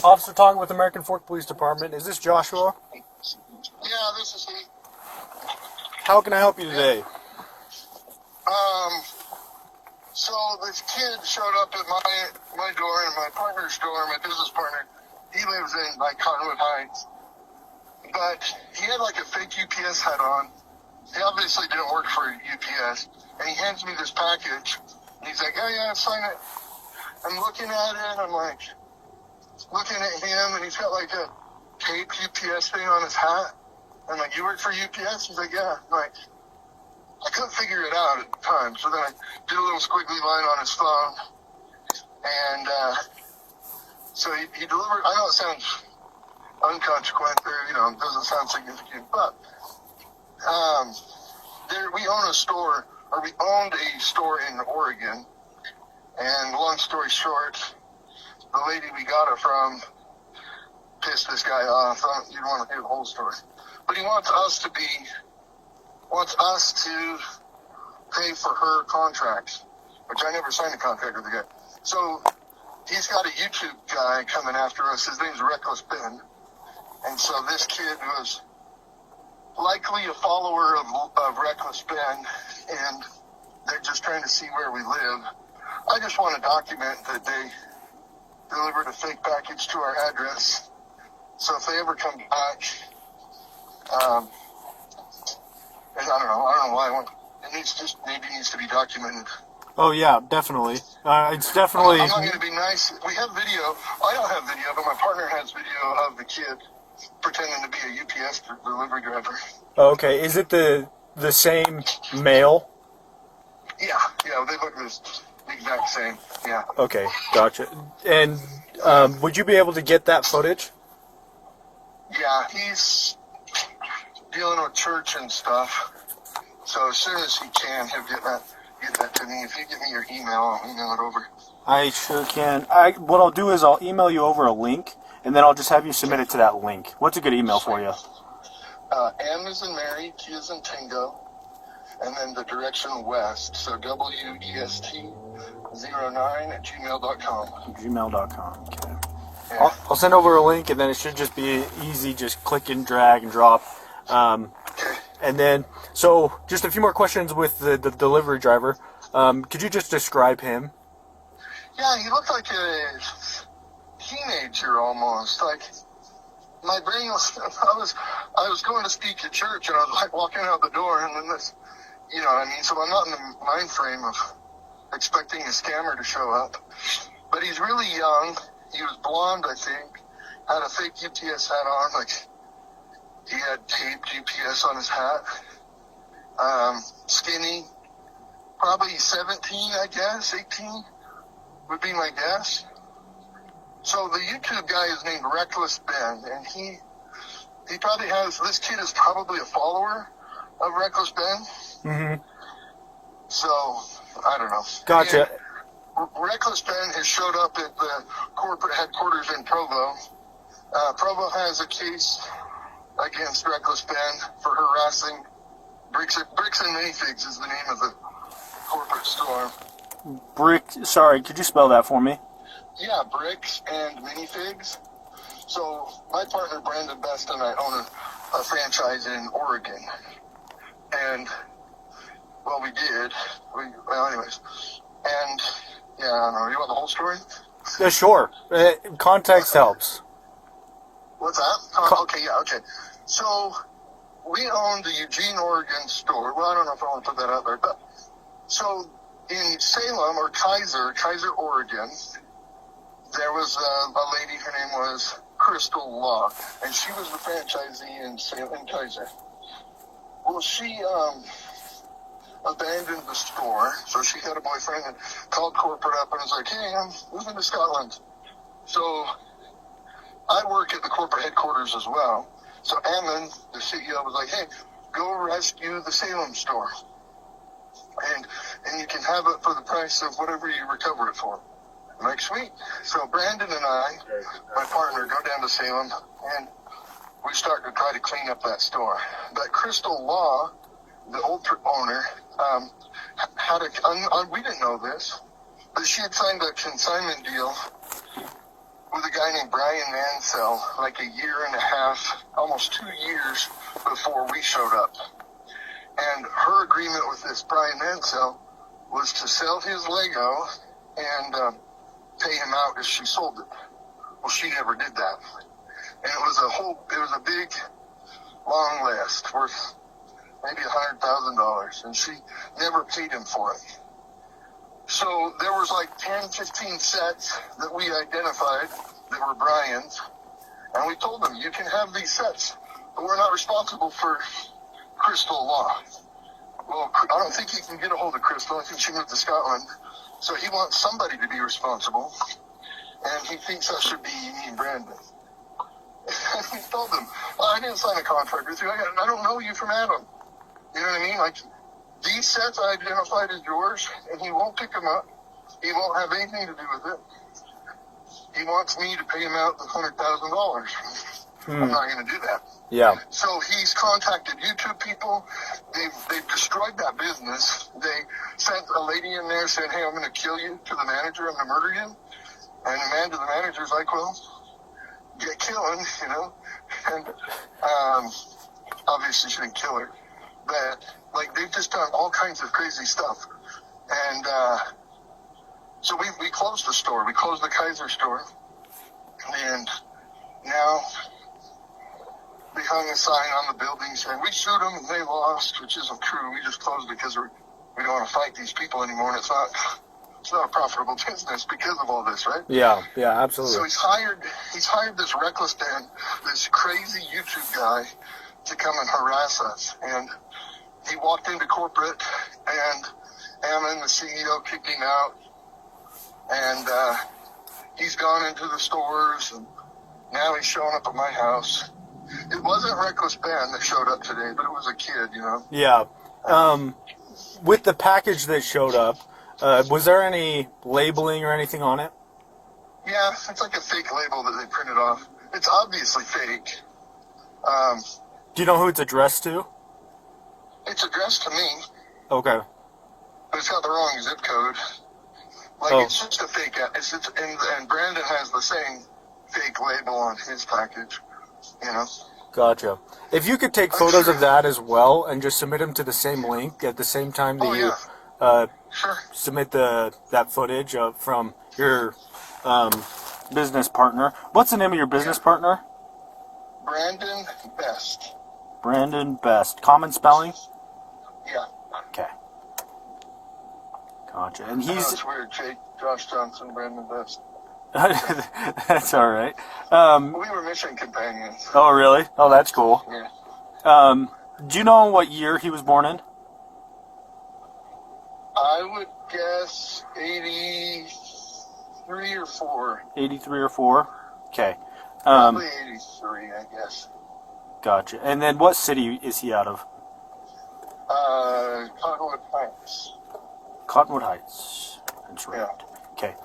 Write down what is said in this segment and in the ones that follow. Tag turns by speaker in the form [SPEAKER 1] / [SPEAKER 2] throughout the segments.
[SPEAKER 1] Officer talking with American Fork Police Department. Is this Joshua?
[SPEAKER 2] Yeah, this is he.
[SPEAKER 1] How can I help you today?
[SPEAKER 2] So this kid showed up at my door and my partner's door, my business partner. He lives in like Cottonwood Heights, but he had like a fake UPS hat on. He obviously didn't work for UPS, and he hands me this package. And he's like, "Oh yeah, sign it." I'm looking at it. I'm like looking at him, and he's got like a taped UPS thing on his hat. I'm like, "You work for UPS?" He's like, "Yeah." I'm like, I couldn't figure it out at the time, so then I did a little squiggly line on his phone, and so he delivered. I know it sounds unconsequential, it doesn't sound significant, but we own a store, or we owned a store in Oregon, and long story short, the lady we got it from pissed this guy off. You don't want to hear the whole story, but he wants us to pay for her contracts, which I never signed a contract with the guy. So he's got a YouTube guy coming after us. His name's Reckless Ben. And so this kid was likely a follower of Reckless Ben, and they're just trying to see where we live. I just want to document that they delivered a fake package to our address. So if they ever come back, I don't know why. It needs to be documented.
[SPEAKER 1] Oh yeah, definitely. It's definitely.
[SPEAKER 2] I'm not going to be nice. We have video. I don't have video, but my partner has video of the kid pretending to be a UPS delivery driver.
[SPEAKER 1] Okay, is it the same male?
[SPEAKER 2] Yeah, they look the exact same. Yeah.
[SPEAKER 1] Okay, gotcha. And would you be able to get that footage?
[SPEAKER 2] Yeah, he's dealing with church and stuff. So as soon as he can, he'll get that to me. If you give me your email, I'll email it over.
[SPEAKER 1] I sure can. What I'll do is I'll email you over a link, and then I'll just have you submit it to that link. What's a good email for you?
[SPEAKER 2] M as in Mary, T as in Tango, and then the direction west. So WEST09@gmail.com.
[SPEAKER 1] Gmail.com. Okay.
[SPEAKER 2] Yeah.
[SPEAKER 1] I'll send over a link, and then it should just be easy. Just click and drag and drop.
[SPEAKER 2] Okay.
[SPEAKER 1] And then, so just a few more questions with the delivery driver. Could you just describe him?
[SPEAKER 2] Yeah, he looked like a teenager almost. Like my brain was. I was going to speak at church, and I was like walking out the door, and then this, you know what I mean. So I'm not in the mind frame of expecting a scammer to show up. But he's really young. He was blonde, I think. Had a fake UPS hat on, like. He had taped UPS on his hat. Skinny. Probably 17, I guess. 18 would be my guess. So the YouTube guy is named Reckless Ben, and he probably has, this kid is probably a follower of Reckless Ben.
[SPEAKER 1] Mm-hmm.
[SPEAKER 2] So, I don't know.
[SPEAKER 1] Gotcha.
[SPEAKER 2] And Reckless Ben has showed up at the corporate headquarters in Provo. Provo has a case against Reckless Ben for harassing Bricks and Minifigs is the name of the corporate store.
[SPEAKER 1] Sorry, could you spell that for me?
[SPEAKER 2] Yeah, Bricks and Minifigs. So my partner Brandon Best and I own a franchise in Oregon, and well, we did. Anyways, and yeah, I don't know. You want the whole story?
[SPEAKER 1] Yeah, sure. Context helps.
[SPEAKER 2] What's that? Okay, yeah, okay. So, we own the Eugene, Oregon store. Well, I don't know if I want to put that out there, but so in Salem or Kaiser, Oregon, there was a lady. Her name was Crystal Law, and she was the franchisee in Salem, Kaiser. Well, she abandoned the store, so she had a boyfriend and called corporate up and was like, "Hey, I'm moving to Scotland." So I work at the corporate headquarters as well. So Ammon, the CEO, was like, "Hey, go rescue the Salem store. And you can have it for the price of whatever you recover it for." I'm like, "Sweet." So Brandon and I, my partner, go down to Salem, and we start to try to clean up that store. But Crystal Law, the old owner, we didn't know this, but she had signed a consignment deal with a guy named Brian Mansell like a year and a half, almost 2 years before we showed up. And her agreement with this Brian Mansell was to sell his Lego and pay him out if she sold it. Well, she never did that. And it was a big, long list worth maybe $100,000, and she never paid him for it. So there was like 10, 15 sets that we identified that were Brian's, and we told them, you can have these sets, but we're not responsible for Crystal Law. Well, I don't think he can get a hold of Crystal. I think she moved to Scotland. So he wants somebody to be responsible, and he thinks that should be me and Brandon. And we told him, well, I didn't sign a contract with you. I don't know you from Adam. You know what I mean? Like, these sets I identified as yours, and he won't pick them up. He won't have anything to do with it. He wants me to pay him out the $100,000. I'm not going to do that.
[SPEAKER 1] Yeah.
[SPEAKER 2] So he's contacted YouTube people. They've destroyed that business. They sent a lady in there saying, hey, I'm going to kill you, to the manager. I'm going to murder you. And the man to the manager's like, well, get killing, you know. And obviously she didn't kill her. But, like, they've just done all kinds of crazy stuff. And so we closed the store. We closed the Kaiser store. And now they hung a sign on the building saying, we sued them and they lost, which isn't true. We just closed it because we don't want to fight these people anymore. And it's not a profitable business because of all this, right?
[SPEAKER 1] Yeah, absolutely.
[SPEAKER 2] So he's hired this reckless man, this crazy YouTube guy, to come and harass us. And he walked into corporate, and Ammon, the CEO, kicked him out. And he's gone into the stores, and now he's showing up at my house. It wasn't Reckless Ben that showed up today, but it was a kid, you know?
[SPEAKER 1] Yeah. With the package that showed up, was there any labeling or anything on it?
[SPEAKER 2] Yeah, it's like a fake label that they printed off. It's obviously fake.
[SPEAKER 1] Do you know who it's addressed to?
[SPEAKER 2] It's addressed to me,
[SPEAKER 1] Okay.
[SPEAKER 2] but it's got the wrong zip code. Like, it's just a fake, and Brandon has the same fake label on his package, you know?
[SPEAKER 1] Gotcha. If you could take photos of that as well and just submit them to the same link at the same time that
[SPEAKER 2] Sure.
[SPEAKER 1] submit that footage from your business partner. What's the name of your business partner?
[SPEAKER 2] Brandon Best.
[SPEAKER 1] Brandon Best. Common spelling?
[SPEAKER 2] Yeah.
[SPEAKER 1] Okay. Gotcha. And
[SPEAKER 2] I know
[SPEAKER 1] he's...
[SPEAKER 2] it's weird, Josh Johnson, Brandon Best.
[SPEAKER 1] That's all right.
[SPEAKER 2] We were mission companions.
[SPEAKER 1] Oh, really? Oh, that's cool.
[SPEAKER 2] Yeah.
[SPEAKER 1] Do you know what year he was born in?
[SPEAKER 2] I would guess 83 or 4.
[SPEAKER 1] 83 or 4? Okay.
[SPEAKER 2] Probably 83, I guess.
[SPEAKER 1] Gotcha. And then what city is he out of?
[SPEAKER 2] Cottonwood Heights.
[SPEAKER 1] Cottonwood Heights. That's right.
[SPEAKER 2] Yeah.
[SPEAKER 1] Okay.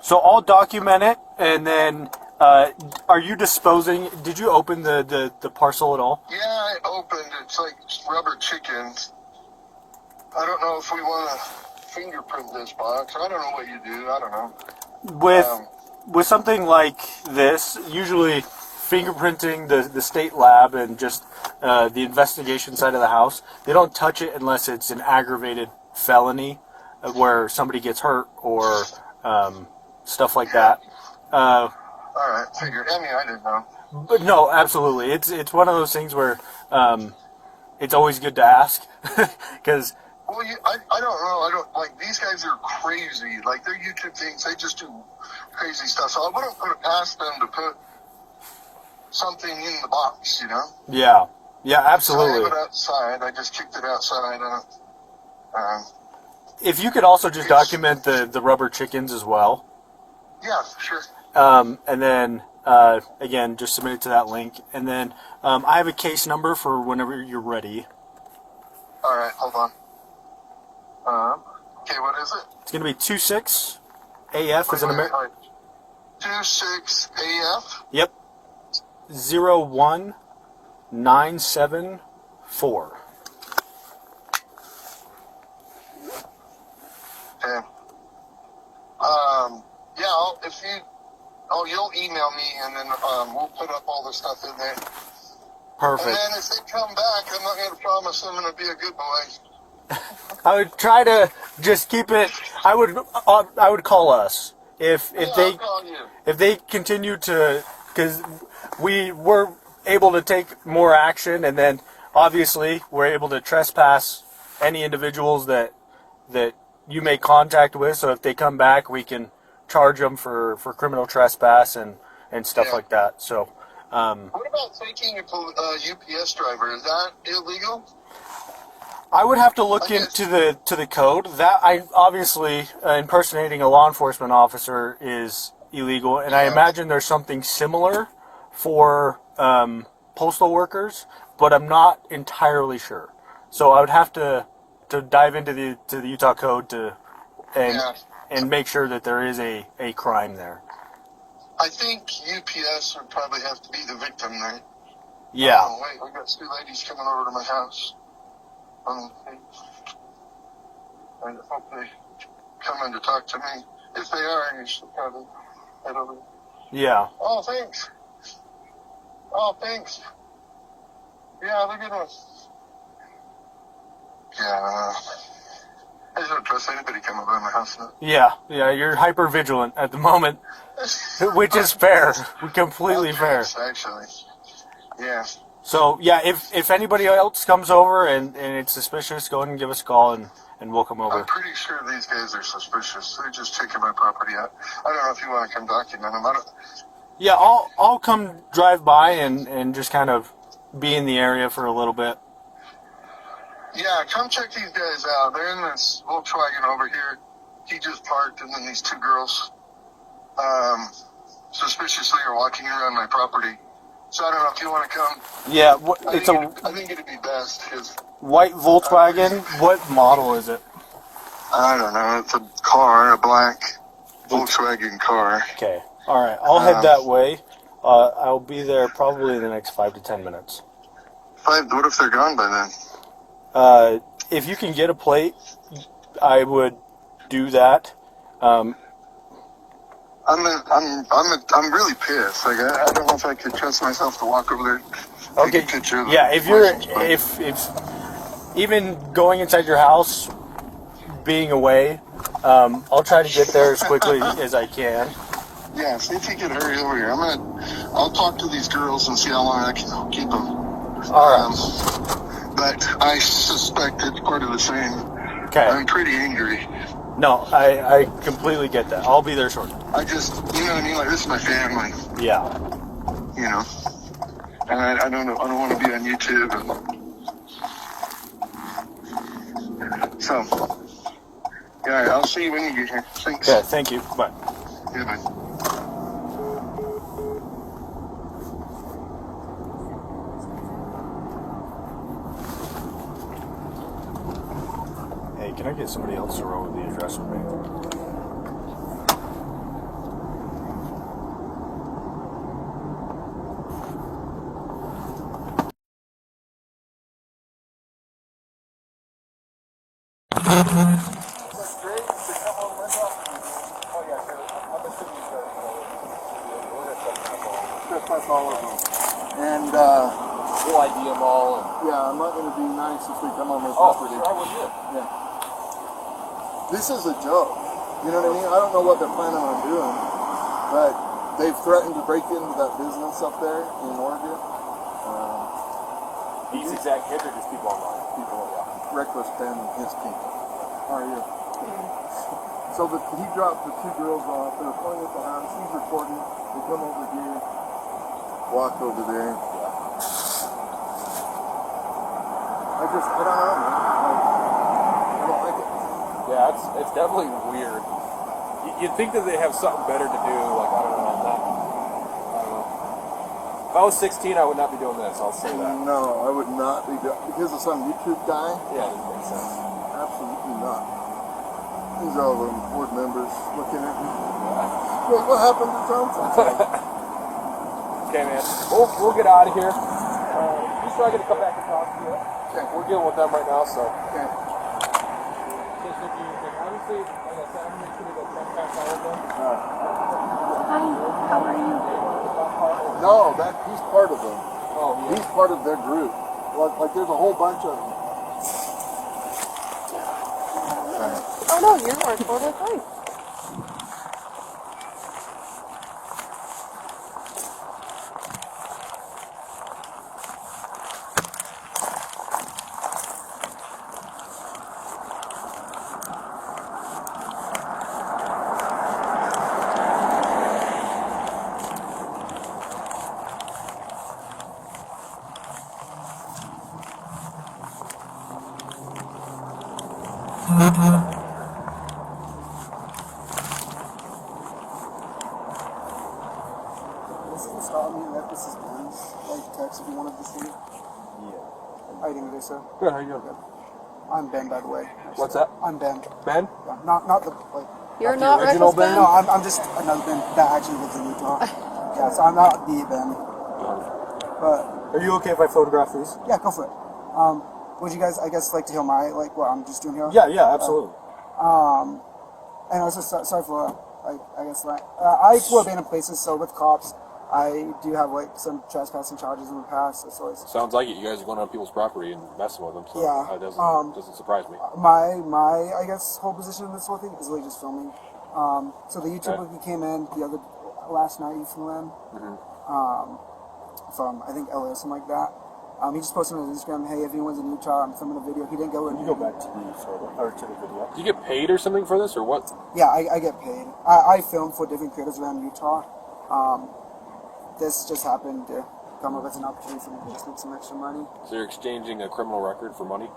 [SPEAKER 1] So I'll document it, and then are you disposing? Did you open the parcel at all?
[SPEAKER 2] Yeah, I opened. It's like rubber chickens. I don't know if we want to fingerprint this box. I don't know what you do. I don't know.
[SPEAKER 1] With something like this, usually fingerprinting the state lab and just the investigation side of the house, they don't touch it unless it's an aggravated felony where somebody gets hurt or stuff like that.
[SPEAKER 2] All right, figured. I mean, I didn't know.
[SPEAKER 1] But no, absolutely. It's one of those things where it's always good to ask because.
[SPEAKER 2] Well, I don't know. I don't like these guys are crazy. Like their YouTube things, they just do crazy stuff. So I wouldn't put it past them to put something in the box, you know?
[SPEAKER 1] Yeah, absolutely.
[SPEAKER 2] So I have it outside. I just kicked it outside.
[SPEAKER 1] If you could also just document the rubber chickens as well.
[SPEAKER 2] Yeah, sure.
[SPEAKER 1] And then again, just submit it to that link. And then I have a case number for whenever you're ready.
[SPEAKER 2] All right, hold on. Okay, what is it?
[SPEAKER 1] It's going to be 26 AF as an American.
[SPEAKER 2] 26 AF?
[SPEAKER 1] Yep. 01974.
[SPEAKER 2] Okay. Yeah, if you Oh, you'll email me, and then we'll put up all the stuff in there.
[SPEAKER 1] Perfect.
[SPEAKER 2] And then if they come back, I'm not going to promise I'm going to be a good boy.
[SPEAKER 1] I would try to just keep it. I would call us if
[SPEAKER 2] I'll call you.
[SPEAKER 1] if they continue to, because we were able to take more action, and then obviously we're able to trespass any individuals that you make contact with. So if they come back, we can charge them for criminal trespass and stuff like that. So.
[SPEAKER 2] What about taking a UPS driver? Is that illegal?
[SPEAKER 1] I would have to look into the code. That I obviously impersonating a law enforcement officer is illegal, and I imagine there's something similar for postal workers, but I'm not entirely sure. So I would have to dive into the Utah code and make sure that there is a crime there.
[SPEAKER 2] I think UPS would probably have to be the victim there.
[SPEAKER 1] Yeah.
[SPEAKER 2] Oh, wait, we got two ladies coming over to my house. I hope they come in to talk to me. If they are, you should probably head over.
[SPEAKER 1] Yeah.
[SPEAKER 2] Oh, thanks. Oh, thanks. Yeah, have a good one. Yeah. I just don't trust anybody coming by my house now.
[SPEAKER 1] Yeah, you're hyper vigilant at the moment, which is fair, completely fair.
[SPEAKER 2] Actually, yeah.
[SPEAKER 1] So yeah, if anybody else comes over and it's suspicious, go ahead and give us a call and we'll come over.
[SPEAKER 2] I'm pretty sure these guys are suspicious. They're just checking my property out. I don't know if you want to come document them.
[SPEAKER 1] Yeah, I'll come drive by and just kind of be in the area for a little bit.
[SPEAKER 2] Yeah, come check these guys out. They're in this Volkswagen over here. He just parked, and then these two girls suspiciously are walking around my property. So I don't know if you want to come.
[SPEAKER 1] Yeah,
[SPEAKER 2] I think it'd be best. Cause,
[SPEAKER 1] white Volkswagen. What model is it?
[SPEAKER 2] I don't know. It's a car, a black Volkswagen car.
[SPEAKER 1] Okay. All right. I'll head that way. I'll be there probably in the next 5 to 10 minutes.
[SPEAKER 2] What if they're gone by then?
[SPEAKER 1] If you can get a plate, I would do that.
[SPEAKER 2] I'm really pissed. Like I don't know if I could trust myself to walk over there.
[SPEAKER 1] Okay.
[SPEAKER 2] Take a picture of
[SPEAKER 1] Yeah. If even going inside your house, being away, I'll try to get there as quickly as I can.
[SPEAKER 2] Yeah. See if you could hurry over here. I'll talk to these girls and see how long I can keep them.
[SPEAKER 1] All right.
[SPEAKER 2] But I suspect it's part of the same.
[SPEAKER 1] Okay.
[SPEAKER 2] I'm pretty angry.
[SPEAKER 1] No, I completely get that. I'll be there shortly.
[SPEAKER 2] I just, you know what I mean? Like, this is my family.
[SPEAKER 1] Yeah.
[SPEAKER 2] You know? And I don't know, I don't want to be on YouTube. So, yeah, I'll see you when you get here. Thanks.
[SPEAKER 1] Yeah, thank you. Bye.
[SPEAKER 2] Yeah, bye.
[SPEAKER 1] Hey, can I get somebody else to roll with the address with me?
[SPEAKER 2] That's all of them. And,
[SPEAKER 3] we'll ID them all.
[SPEAKER 2] yeah, I'm not going to be nice if they come on my property.
[SPEAKER 3] I would do.
[SPEAKER 2] Yeah. This is a joke. You know what I mean? I don't know what they're planning on doing, but they've threatened to break into that business up there in Oregon.
[SPEAKER 3] These exact kids are just people online.
[SPEAKER 2] Reckless Ben and his people. How are you? So he dropped the two girls off. They're playing at the house. He's recording. They come over here, walk over there. I don't know, man. I don't like it.
[SPEAKER 3] Yeah, it's definitely weird. You'd think that they have something better to do. Like, I don't know. If I was 16, I would not be doing this. I'll say that.
[SPEAKER 2] No, I would not be because of some YouTube guy.
[SPEAKER 3] Yeah, it doesn't make sense.
[SPEAKER 2] Absolutely not. These are all the board members looking at me. Wait, what happened to Johnson?
[SPEAKER 3] Okay, man. We'll get out of here. He's probably gonna come back and talk to you.
[SPEAKER 2] Okay.
[SPEAKER 3] We're dealing with them right now, so.
[SPEAKER 2] Okay.
[SPEAKER 3] Obviously, like I said, I'm gonna make sure they go check back all of them.
[SPEAKER 4] Hi, how are you?
[SPEAKER 5] No, he's part of them.
[SPEAKER 3] Oh, yeah.
[SPEAKER 5] He's part of their group. Like there's a whole bunch of them.
[SPEAKER 4] Oh no, you're totally fine.
[SPEAKER 6] This isn't stop me unless this is Ben's. Like text if you wanted to see. Yeah. How you doing today, sir?
[SPEAKER 3] Good, how you doing?
[SPEAKER 6] Good. I'm Ben, by the way.
[SPEAKER 3] What's that?
[SPEAKER 6] I'm Ben.
[SPEAKER 3] Ben?
[SPEAKER 6] Yeah, not the like.
[SPEAKER 4] You're
[SPEAKER 3] Not
[SPEAKER 4] not
[SPEAKER 3] the original
[SPEAKER 4] reckless, Ben?
[SPEAKER 6] No, I'm just another Ben that actually lives in Utah. Yeah, so I'm not the Ben. But
[SPEAKER 1] Are you okay if I photograph these?
[SPEAKER 6] yeah, go for it. Would you guys, I guess, like to hear my like what I'm just doing here?
[SPEAKER 1] Yeah, absolutely.
[SPEAKER 6] And also sorry for like I guess like I explore abandoned places. So with cops, I do have like some trespassing charges in the past. So it's
[SPEAKER 7] Sounds like it. You guys are going on people's property and messing with them. So
[SPEAKER 6] Yeah,
[SPEAKER 7] it doesn't surprise me.
[SPEAKER 6] my I guess whole position in this whole thing is really just filming. So the YouTuber who came in last night, he flew in from I think LA or something like that. He just posted on his Instagram, hey, if anyone's in Utah, I'm filming a video. He didn't go in.
[SPEAKER 1] Can you go back to the photo or to the video?
[SPEAKER 7] Do you get paid or something for this, or what?
[SPEAKER 6] Yeah, I get paid. I film for different creators around Utah. This just happened to come up as an opportunity for me to just make some extra money.
[SPEAKER 7] So you're exchanging a criminal record for money?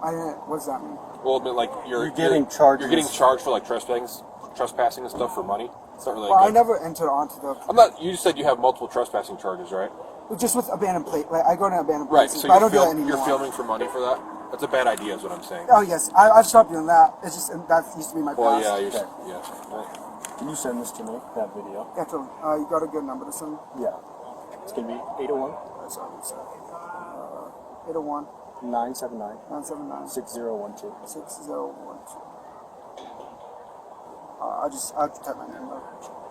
[SPEAKER 6] I didn't. What does that mean?
[SPEAKER 7] Well, I mean, like
[SPEAKER 1] You're getting charged.
[SPEAKER 7] You're getting charged for like trespassing and stuff for money. It's not really.
[SPEAKER 6] Well, I
[SPEAKER 7] good.
[SPEAKER 6] never entered onto the.
[SPEAKER 7] I'm not. You said you have multiple trespassing charges, right?
[SPEAKER 6] Just with abandoned plate. Like I go to abandoned
[SPEAKER 7] Right.
[SPEAKER 6] places,
[SPEAKER 7] So
[SPEAKER 6] but I don't do that
[SPEAKER 7] you're
[SPEAKER 6] anymore.
[SPEAKER 7] filming for money for that. That's a bad idea, is what I'm saying.
[SPEAKER 6] Oh yes, I've stopped doing that. It's just that used to be my
[SPEAKER 7] Well,
[SPEAKER 6] past.
[SPEAKER 7] yeah, you're.
[SPEAKER 1] Okay.
[SPEAKER 7] Yeah. Right.
[SPEAKER 1] Can you send this to me? That video?
[SPEAKER 6] Yeah, totally. You got a good number to send.
[SPEAKER 1] Yeah. It's gonna be 801
[SPEAKER 6] Sorry, 801
[SPEAKER 1] 979
[SPEAKER 6] 979
[SPEAKER 1] 6012.
[SPEAKER 6] 6012. I'll just type my name though.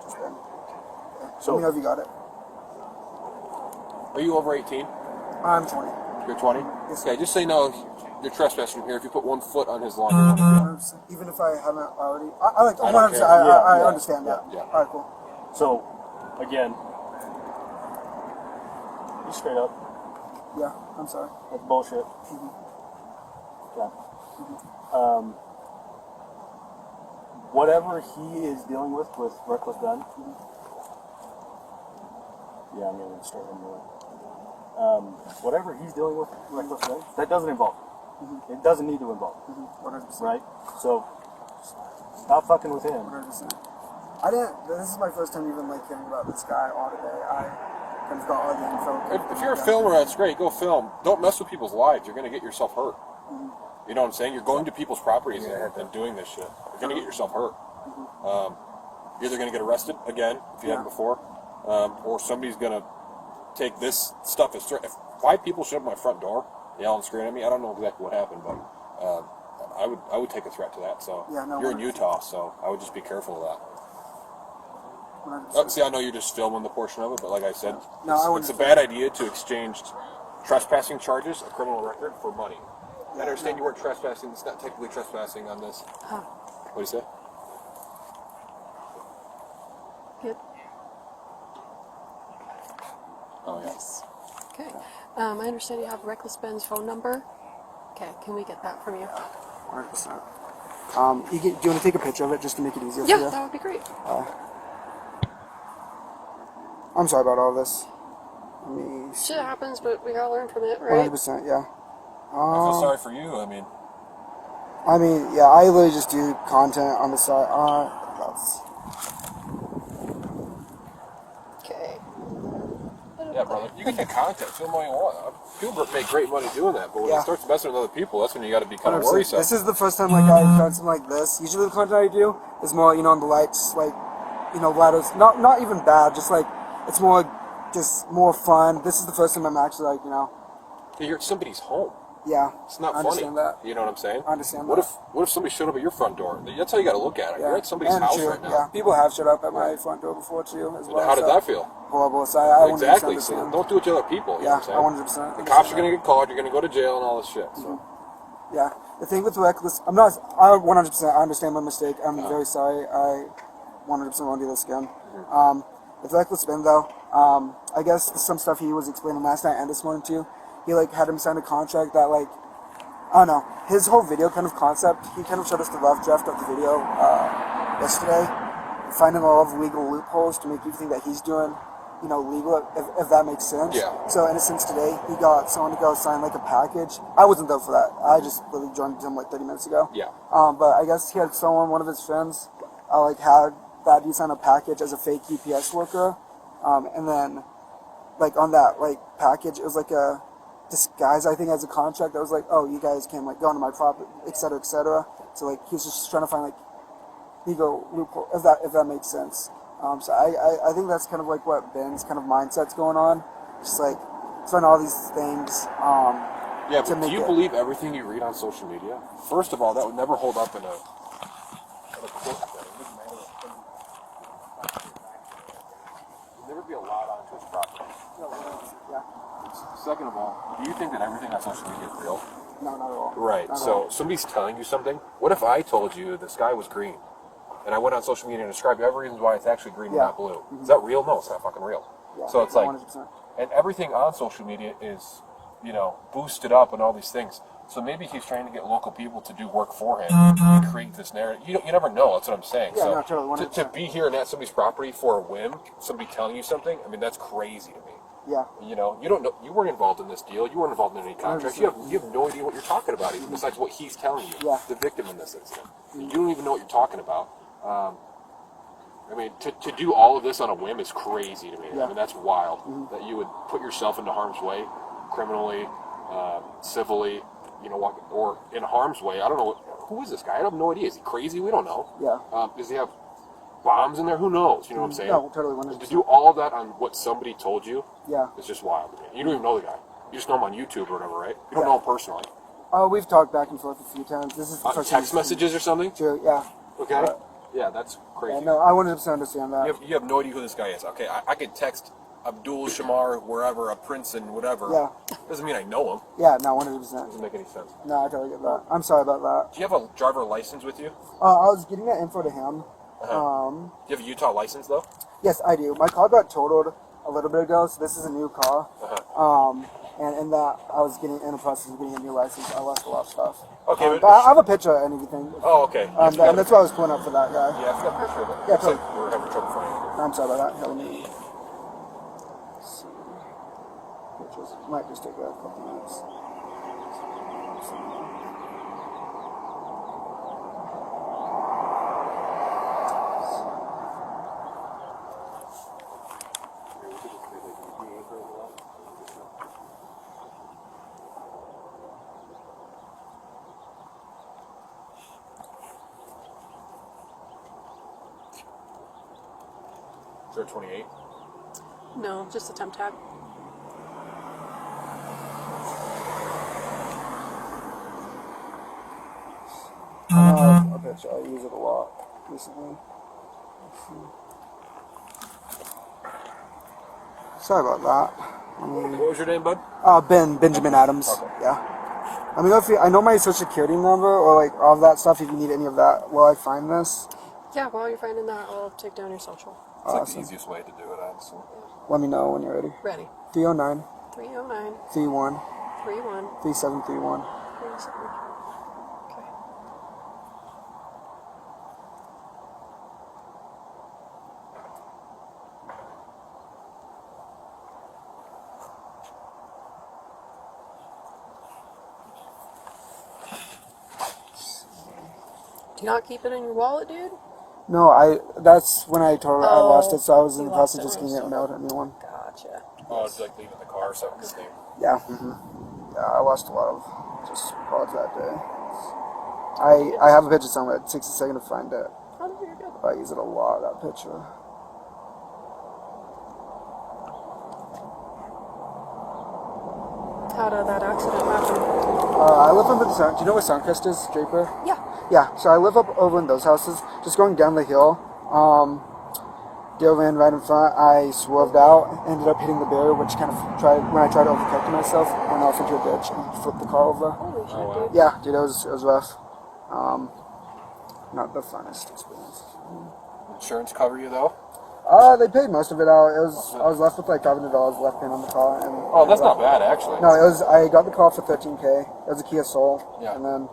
[SPEAKER 6] Just then. Yeah.
[SPEAKER 1] So-
[SPEAKER 6] Let me know if you got it.
[SPEAKER 7] Are you over 18?
[SPEAKER 6] I'm 20.
[SPEAKER 7] You're 20.
[SPEAKER 6] Yes.
[SPEAKER 7] Okay. Just so you know, you're trespassing here. If you put 1 foot on his lawn, you're gonna
[SPEAKER 6] 100%. Even if I haven't already, I like.
[SPEAKER 7] I
[SPEAKER 6] 100%.
[SPEAKER 7] don't care.
[SPEAKER 6] I
[SPEAKER 1] Yeah,
[SPEAKER 6] understand that.
[SPEAKER 7] yeah.
[SPEAKER 6] All right, cool.
[SPEAKER 1] So, again, you straight up.
[SPEAKER 6] Yeah, I'm sorry.
[SPEAKER 1] That's bullshit. Yeah. Whatever he is dealing with reckless gun. Yeah, I'm gonna start anyway. Whatever he's dealing with reckless gun, that doesn't involve. It doesn't need to involve,
[SPEAKER 6] 100%.
[SPEAKER 1] right? So, stop fucking with him.
[SPEAKER 6] 100%. I didn't. This is my first time even like hearing about this guy all today. I kind of got all the info.
[SPEAKER 7] If you're a filmer, that's great. Go film. Don't mess with people's lives. You're going to get yourself hurt. You know what I'm saying? You're going to people's properties and doing this shit. You're going to get yourself hurt. You're either going to get arrested again, if you haven't before, or somebody's going to take this stuff as threat. If 5 people showed up at my front door, yelling and screaming at me, I don't know exactly what happened, but I would take a threat to that. So
[SPEAKER 6] Yeah, no,
[SPEAKER 7] you're in
[SPEAKER 6] 100%.
[SPEAKER 7] Utah, so I would just be careful of that.
[SPEAKER 6] 100%.
[SPEAKER 7] See, I know you're just filming the portion of it, but like I said,
[SPEAKER 6] No, I
[SPEAKER 7] it's a
[SPEAKER 6] wouldn't-
[SPEAKER 7] bad idea to exchange trespassing charges, a criminal record, for money. I understand you weren't trespassing. It's not technically trespassing on this. What do you say?
[SPEAKER 4] Good.
[SPEAKER 7] Oh, yeah.
[SPEAKER 4] Okay. I understand you have Reckless Ben's phone number. Okay, can we get that from you?
[SPEAKER 6] 100%. Do you want to take a picture of it just to make it easier for
[SPEAKER 4] Yeah,
[SPEAKER 6] you?
[SPEAKER 4] that would be great.
[SPEAKER 6] I'm sorry about all this. Let me see.
[SPEAKER 4] Shit happens, but we gotta learn from it, right?
[SPEAKER 6] 100%, yeah.
[SPEAKER 7] I feel sorry for you. I mean,
[SPEAKER 6] Yeah, I literally just do content on the side. That's
[SPEAKER 4] Okay.
[SPEAKER 7] yeah, brother. You can get content, film all you want. People make great money doing that, but when
[SPEAKER 6] Yeah.
[SPEAKER 7] it starts messing with other people, that's when you got to be kind of
[SPEAKER 6] 100%.
[SPEAKER 7] worrisome.
[SPEAKER 6] This is the first time like I've done something like this. Usually the content I do is more, on the lights, like, ladders. Not even bad, just like it's more fun. This is the first time I'm actually like,
[SPEAKER 7] You're at somebody's home.
[SPEAKER 6] Yeah.
[SPEAKER 7] It's not
[SPEAKER 6] I
[SPEAKER 7] funny.
[SPEAKER 6] understand that.
[SPEAKER 7] You know what I'm saying?
[SPEAKER 6] I understand
[SPEAKER 7] What
[SPEAKER 6] that.
[SPEAKER 7] if somebody showed up at your front door? That's how you got to look at it.
[SPEAKER 6] Yeah.
[SPEAKER 7] You're at somebody's
[SPEAKER 6] And
[SPEAKER 7] house
[SPEAKER 6] true,
[SPEAKER 7] right now.
[SPEAKER 6] Yeah, people have showed up at my front door before too, as well.
[SPEAKER 7] How did
[SPEAKER 6] so
[SPEAKER 7] that feel?
[SPEAKER 6] Horrible. So I
[SPEAKER 7] Exactly.
[SPEAKER 6] 100%
[SPEAKER 7] So
[SPEAKER 6] understand.
[SPEAKER 7] don't do it to other people. You
[SPEAKER 6] Yeah,
[SPEAKER 7] know what I'm saying?
[SPEAKER 6] 100%.
[SPEAKER 7] The cops are going to get called. You're going to go to jail and all this shit. So.
[SPEAKER 6] Yeah, the thing with reckless, I 100%, I understand my mistake. I'm very sorry. I 100% won't do this again. With reckless spin though, I guess some stuff he was explaining last night and this morning too, he like had him sign a contract that like, I don't know, his whole video kind of concept, he kind of showed us the rough draft of the video yesterday, finding all of legal loopholes to make you think that he's doing, you know, legal, if that makes sense.
[SPEAKER 7] Yeah.
[SPEAKER 6] So in a sense today, he got someone to go sign like a package. I wasn't there for that. I just literally joined him like 30 minutes ago.
[SPEAKER 7] Yeah.
[SPEAKER 6] But I guess he had someone, one of his friends, like had that he signed a package as a fake UPS worker. And then like on that like package, it was like a disguise, I think, as a contract that was like, oh, you guys can like go into my property, et cetera, et cetera. So like he's just trying to find like legal loophole, if that makes sense. So I think that's kind of like what Ben's kind of mindset's going on. Just like trying all these things.
[SPEAKER 7] Yeah, but do you believe everything you read on social media? First of all, that would never hold up in a court. There'd never be a lot onto his property.
[SPEAKER 6] Yeah.
[SPEAKER 7] Second of all, do you think that everything on social media is real?
[SPEAKER 6] No, not at all.
[SPEAKER 7] Right.
[SPEAKER 6] Not at
[SPEAKER 7] So
[SPEAKER 6] all.
[SPEAKER 7] somebody's telling you something. What if I told you the sky was green, and I went on social media and described every reason why it's actually green and
[SPEAKER 6] Yeah.
[SPEAKER 7] not blue? Is that real? No, it's not fucking real.
[SPEAKER 6] Yeah,
[SPEAKER 7] So it's like,
[SPEAKER 6] 100%.
[SPEAKER 7] and everything on social media is, you know, boosted up and all these things. So maybe he's trying to get local people to do work for him and create this narrative. You never know. That's what I'm saying.
[SPEAKER 6] Yeah,
[SPEAKER 7] so
[SPEAKER 6] no, totally,
[SPEAKER 7] to be here and at somebody's property for a whim, somebody telling you something, I mean, that's crazy to me.
[SPEAKER 6] Yeah.
[SPEAKER 7] You know, you don't know. You weren't involved in this deal. You weren't involved in any contracts. You have no idea what you're talking about, even besides what he's telling you.
[SPEAKER 6] Yeah.
[SPEAKER 7] The victim in this incident. You don't even know what you're talking about. I mean, to do all of this on a whim is crazy to me.
[SPEAKER 6] Yeah.
[SPEAKER 7] I mean, that's wild. That you would put yourself into harm's way, criminally, civilly, you know, or in harm's way. I don't know. Who is this guy? I have no idea. Is he crazy? We don't know.
[SPEAKER 6] Yeah.
[SPEAKER 7] Does he have bombs in there? Who knows? You know what I'm saying?
[SPEAKER 6] No, totally 100%.
[SPEAKER 7] To do all of that on what somebody told you,
[SPEAKER 6] Yeah.
[SPEAKER 7] it's just wild to me. You don't even know the guy. You just know him on YouTube or whatever, right? You don't know him personally.
[SPEAKER 6] We've talked back and forth a few times. This is the first
[SPEAKER 7] Text
[SPEAKER 6] time-
[SPEAKER 7] messages or something?
[SPEAKER 6] True, yeah.
[SPEAKER 7] Okay. Yeah, that's crazy.
[SPEAKER 6] Yeah, no, I 100% understand that.
[SPEAKER 7] You have no idea who this guy is. Okay, I could text Abdul Shamar, wherever, a prince and whatever.
[SPEAKER 6] Yeah.
[SPEAKER 7] Doesn't mean I know him.
[SPEAKER 6] Yeah, no, 100%.
[SPEAKER 7] Doesn't make any sense.
[SPEAKER 6] No, I totally get that. I'm sorry about that.
[SPEAKER 7] Do you have a driver license with you?
[SPEAKER 6] I was getting that info to him.
[SPEAKER 7] Do you have a Utah license, though?
[SPEAKER 6] Yes, I do. My car got totaled a little bit ago, so this is a new car. And in that, I was in the process of getting a new license. I lost a lot of stuff.
[SPEAKER 7] Okay,
[SPEAKER 6] but I have a picture and everything.
[SPEAKER 7] Oh, okay.
[SPEAKER 6] And that's why I was pulling up for that guy.
[SPEAKER 7] Yeah, I forgot the picture of it.
[SPEAKER 6] Yeah,
[SPEAKER 7] Looks like we're having trouble finding it.
[SPEAKER 6] I'm sorry about that. Let me see. Pictures. Might just take a couple minutes.
[SPEAKER 7] Is there a 28?
[SPEAKER 4] No, just a temp tag.
[SPEAKER 6] A picture. I use it a lot recently. Let's see. Sorry about that.
[SPEAKER 7] What was your name, bud?
[SPEAKER 6] Benjamin Adams.
[SPEAKER 7] Okay.
[SPEAKER 6] Yeah. Let me know if I know my social security number or like all that stuff. If you need any of that, while I find this.
[SPEAKER 4] Yeah, while you're finding that, I'll take down your social.
[SPEAKER 7] It's like
[SPEAKER 6] Awesome.
[SPEAKER 7] the easiest way to do it, honestly.
[SPEAKER 6] Let me know when you're ready.
[SPEAKER 4] Ready.
[SPEAKER 6] 309
[SPEAKER 4] 309
[SPEAKER 6] 31
[SPEAKER 4] 31
[SPEAKER 6] 3731.
[SPEAKER 4] 37. Okay. Do you not keep it in your wallet, dude?
[SPEAKER 6] No, that's when I told her I lost it, so I was in
[SPEAKER 4] you
[SPEAKER 6] the process
[SPEAKER 4] lost
[SPEAKER 6] of just
[SPEAKER 4] it when
[SPEAKER 6] getting
[SPEAKER 4] you
[SPEAKER 6] it mailed a new one.
[SPEAKER 4] Gotcha.
[SPEAKER 7] Oh, it's like leaving the car or something. His name.
[SPEAKER 6] Yeah. Yeah, I lost a lot of just cards that day. I have a picture somewhere. It takes a second to find it.
[SPEAKER 4] Oh, you're good.
[SPEAKER 6] But I use it a lot, that picture.
[SPEAKER 4] how did that accident happen?
[SPEAKER 6] I live over the Sun. Do you know where Suncrest is, Draper?
[SPEAKER 4] Yeah.
[SPEAKER 6] Yeah, so I live up over in those houses. Just going down the hill, deer ran right in front. I swerved out, ended up hitting the barrier, which kind of when I tried to overcorrect myself, went off into a ditch and flipped the car over.
[SPEAKER 4] Holy shit,
[SPEAKER 7] wow.
[SPEAKER 4] dude.
[SPEAKER 6] Yeah, dude, it was rough. Not the funnest experience.
[SPEAKER 7] Insurance cover you though?
[SPEAKER 6] They paid most of it out. I was left with like $500 left paying on the car. And
[SPEAKER 7] Oh, that's not bad actually.
[SPEAKER 6] No, I got the car for $13K. It was a Kia Soul.
[SPEAKER 7] Yeah.
[SPEAKER 6] And then,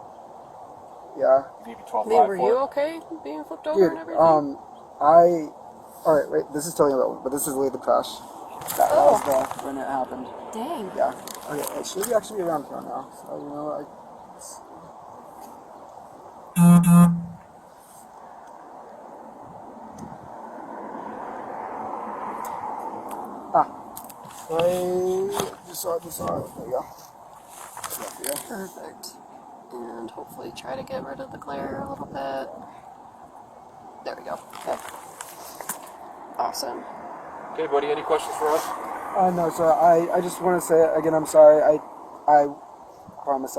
[SPEAKER 6] yeah.
[SPEAKER 7] Maybe
[SPEAKER 4] I
[SPEAKER 7] 12.5
[SPEAKER 4] mean, were
[SPEAKER 7] for
[SPEAKER 4] you
[SPEAKER 7] it.
[SPEAKER 4] okay being flipped over
[SPEAKER 6] Dude,
[SPEAKER 4] and everything?
[SPEAKER 6] alright, wait, this is totally irrelevant, but this is really the crash. That was when it happened.
[SPEAKER 4] Dang.
[SPEAKER 6] Yeah. Okay, it should actually be around here now. So, you know, I just saw it. There you go. Yeah.
[SPEAKER 4] Perfect. And hopefully try to get rid of the glare a little bit. There we go. Okay. Awesome.
[SPEAKER 7] Okay, buddy, any questions for us?
[SPEAKER 6] No, so I just want to say again, I'm sorry. I promise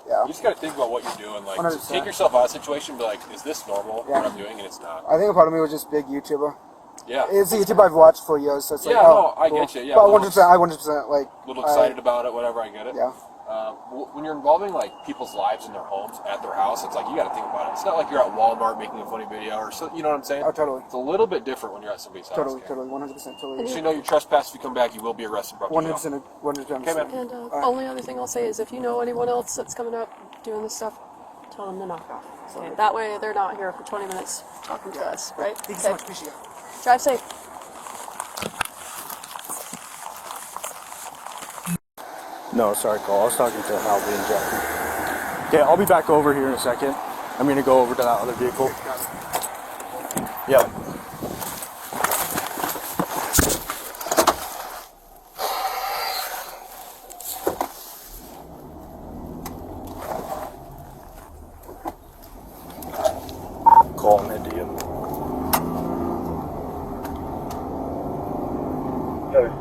[SPEAKER 6] yeah.
[SPEAKER 7] You just got to think about what you're doing. Like,
[SPEAKER 6] 100%.
[SPEAKER 7] take yourself out of the situation and be like, is this normal,
[SPEAKER 6] Yeah.
[SPEAKER 7] what I'm doing? And it's not.
[SPEAKER 6] I think a part of me was just big YouTuber.
[SPEAKER 7] Yeah.
[SPEAKER 6] It's a YouTuber I've watched for years, so it's like,
[SPEAKER 7] Yeah,
[SPEAKER 6] oh,
[SPEAKER 7] no, I
[SPEAKER 6] cool.
[SPEAKER 7] get you, yeah,
[SPEAKER 6] But
[SPEAKER 7] well,
[SPEAKER 6] 100%, I 100% like.
[SPEAKER 7] A little excited about it, whatever, I get it.
[SPEAKER 6] Yeah.
[SPEAKER 7] When you're involving like people's lives in their homes, at their house, it's like you got to think about it. It's not like you're at Walmart making a funny video or so. You know what I'm saying?
[SPEAKER 6] Oh, totally.
[SPEAKER 7] It's a little bit different when you're at somebody's house.
[SPEAKER 6] Totally,
[SPEAKER 7] okay?
[SPEAKER 6] totally, 100%, totally.
[SPEAKER 7] So you know you trespass. If you come back, you will be arrested. Bro.
[SPEAKER 6] 100%, 100%.
[SPEAKER 7] Okay, man.
[SPEAKER 4] And only other thing I'll say is if you know anyone else that's coming up doing this stuff, tell them to knock off. Okay, that way they're not here for 20 minutes talking to us, right?
[SPEAKER 6] Thank you so much, appreciate it.
[SPEAKER 4] Drive safe.
[SPEAKER 1] No, sorry, Cole. I was talking to Halby and Jackie. Okay, I'll be back over here in a second. I'm going to go over to that other vehicle. Yep. Call him into you. Okay.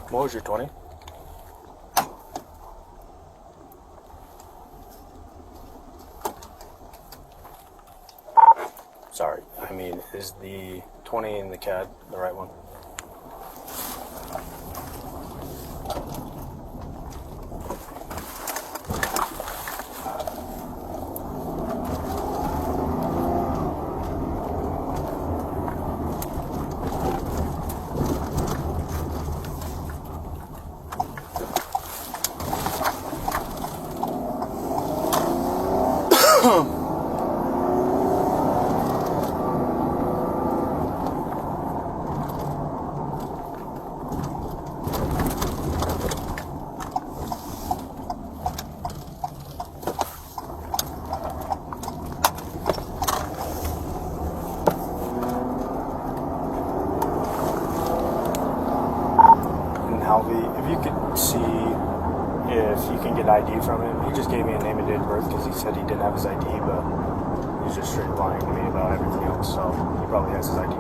[SPEAKER 1] What was your 20? Sorry, I mean, is the 20 in the CAD the right one? Halby, if you could see if you can get ID from him. He just gave me a name and date of birth because he said he didn't have his ID, but he's just straight lying to me about everything else, so he probably has his ID.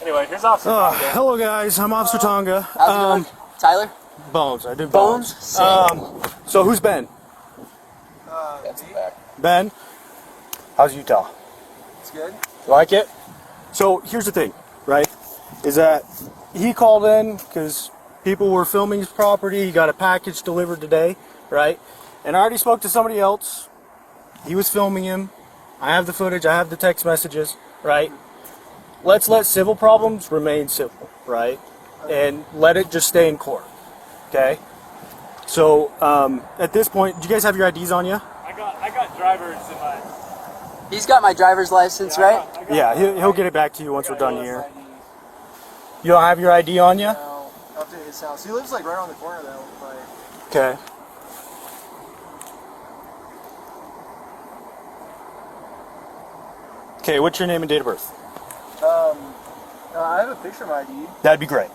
[SPEAKER 1] Anyway, here's Officer Tonga. Hello guys, I'm Officer Tonga.
[SPEAKER 8] How's it going? Tyler?
[SPEAKER 1] Bones. I did
[SPEAKER 8] Bones?
[SPEAKER 1] Bones. So who's Ben?
[SPEAKER 7] That's the back.
[SPEAKER 1] Ben? How's Utah?
[SPEAKER 6] It's good.
[SPEAKER 1] You like it? So here's the thing, right? Is that he called in because people were filming his property. He got a package delivered today, right? And I already spoke to somebody else. He was filming him. I have the footage. I have the text messages, right? Let's let civil problems remain civil, right? And let it just stay in court, okay? So at this point, do you guys have your IDs on you?
[SPEAKER 9] I got drivers in my.
[SPEAKER 8] He's got my driver's license, right?
[SPEAKER 1] Yeah, he'll get it back to you once we're done here. You don't have your ID on you?
[SPEAKER 6] No, up to his house. He lives like right on the corner though. Like,
[SPEAKER 1] Okay. Okay, what's your name and date of birth?
[SPEAKER 6] I have a picture of my ID.
[SPEAKER 1] That'd be great.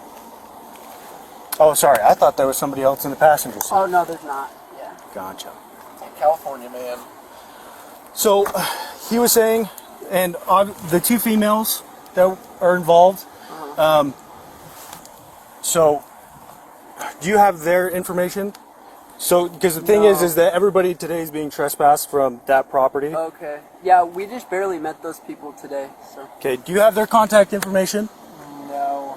[SPEAKER 1] Oh, sorry. I thought there was somebody else in the passenger seat.
[SPEAKER 8] Oh, no, there's not. Yeah.
[SPEAKER 1] Gotcha.
[SPEAKER 7] California man.
[SPEAKER 1] So, he was saying, and the two females that are involved, so, do you have their information? So, because the thing is that everybody today is being trespassed from that property.
[SPEAKER 8] Okay. Yeah, we just barely met those people today, so.
[SPEAKER 1] Okay, do you have their contact information?
[SPEAKER 8] No.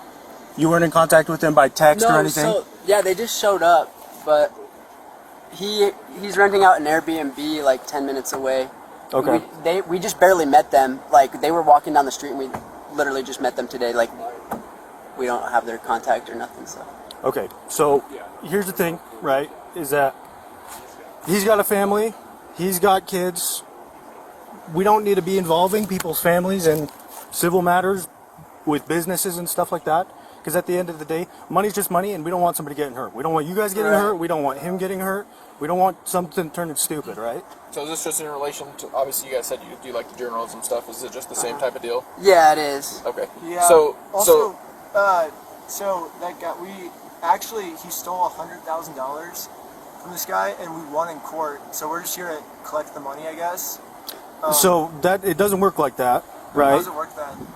[SPEAKER 1] You weren't in contact with them by text or anything?
[SPEAKER 8] So, yeah, they just showed up, but he's renting out an Airbnb like 10 minutes away.
[SPEAKER 1] Okay.
[SPEAKER 8] We just barely met them. Like, they were walking down the street and we literally just met them today. Like, we don't have their contact or nothing, so.
[SPEAKER 1] Okay, so here's the thing, right, is that he's got a family, he's got kids. We don't need to be involving people's families in civil matters with businesses and stuff like that, because at the end of the day, money's just money, and we don't want somebody getting hurt. We don't want you guys getting hurt, we don't want him getting hurt, we don't want something turning stupid, right?
[SPEAKER 7] So is this just in relation to, obviously you guys said you do like the journalism stuff, is it just the same type of deal?
[SPEAKER 8] Yeah, it is.
[SPEAKER 7] Okay.
[SPEAKER 6] Yeah.
[SPEAKER 7] So
[SPEAKER 6] that guy, he stole $100,000 from this guy, and we won in court. So we're just here to collect the money, I guess.
[SPEAKER 1] So it doesn't work like that,
[SPEAKER 6] How
[SPEAKER 1] right?
[SPEAKER 6] does it work then?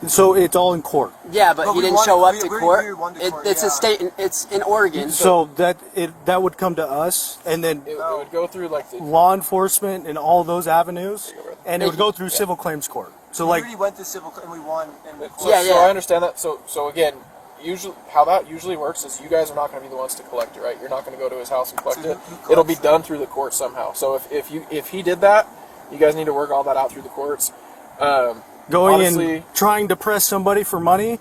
[SPEAKER 1] So it's all in court.
[SPEAKER 8] Yeah, but he didn't show up to court.
[SPEAKER 6] We won to court.
[SPEAKER 8] It's a state. It's in Oregon.
[SPEAKER 1] So that would come to us, and then
[SPEAKER 7] it would go through like the...
[SPEAKER 1] law enforcement and all those avenues, and it would go through civil claims court. So
[SPEAKER 6] we
[SPEAKER 1] like,
[SPEAKER 6] already went to civil and we won in the court.
[SPEAKER 8] Yeah,
[SPEAKER 7] So I understand that. So again, usually how that usually works is you guys are not going to be the ones to collect it, right? You're not going to go to his house and collect
[SPEAKER 6] So
[SPEAKER 7] it.
[SPEAKER 6] who collects
[SPEAKER 7] It'll be
[SPEAKER 6] it?
[SPEAKER 7] done through the court somehow. So if he did that, you guys need to work all that out through the courts.
[SPEAKER 1] going
[SPEAKER 7] honestly,
[SPEAKER 1] and trying to press somebody for money,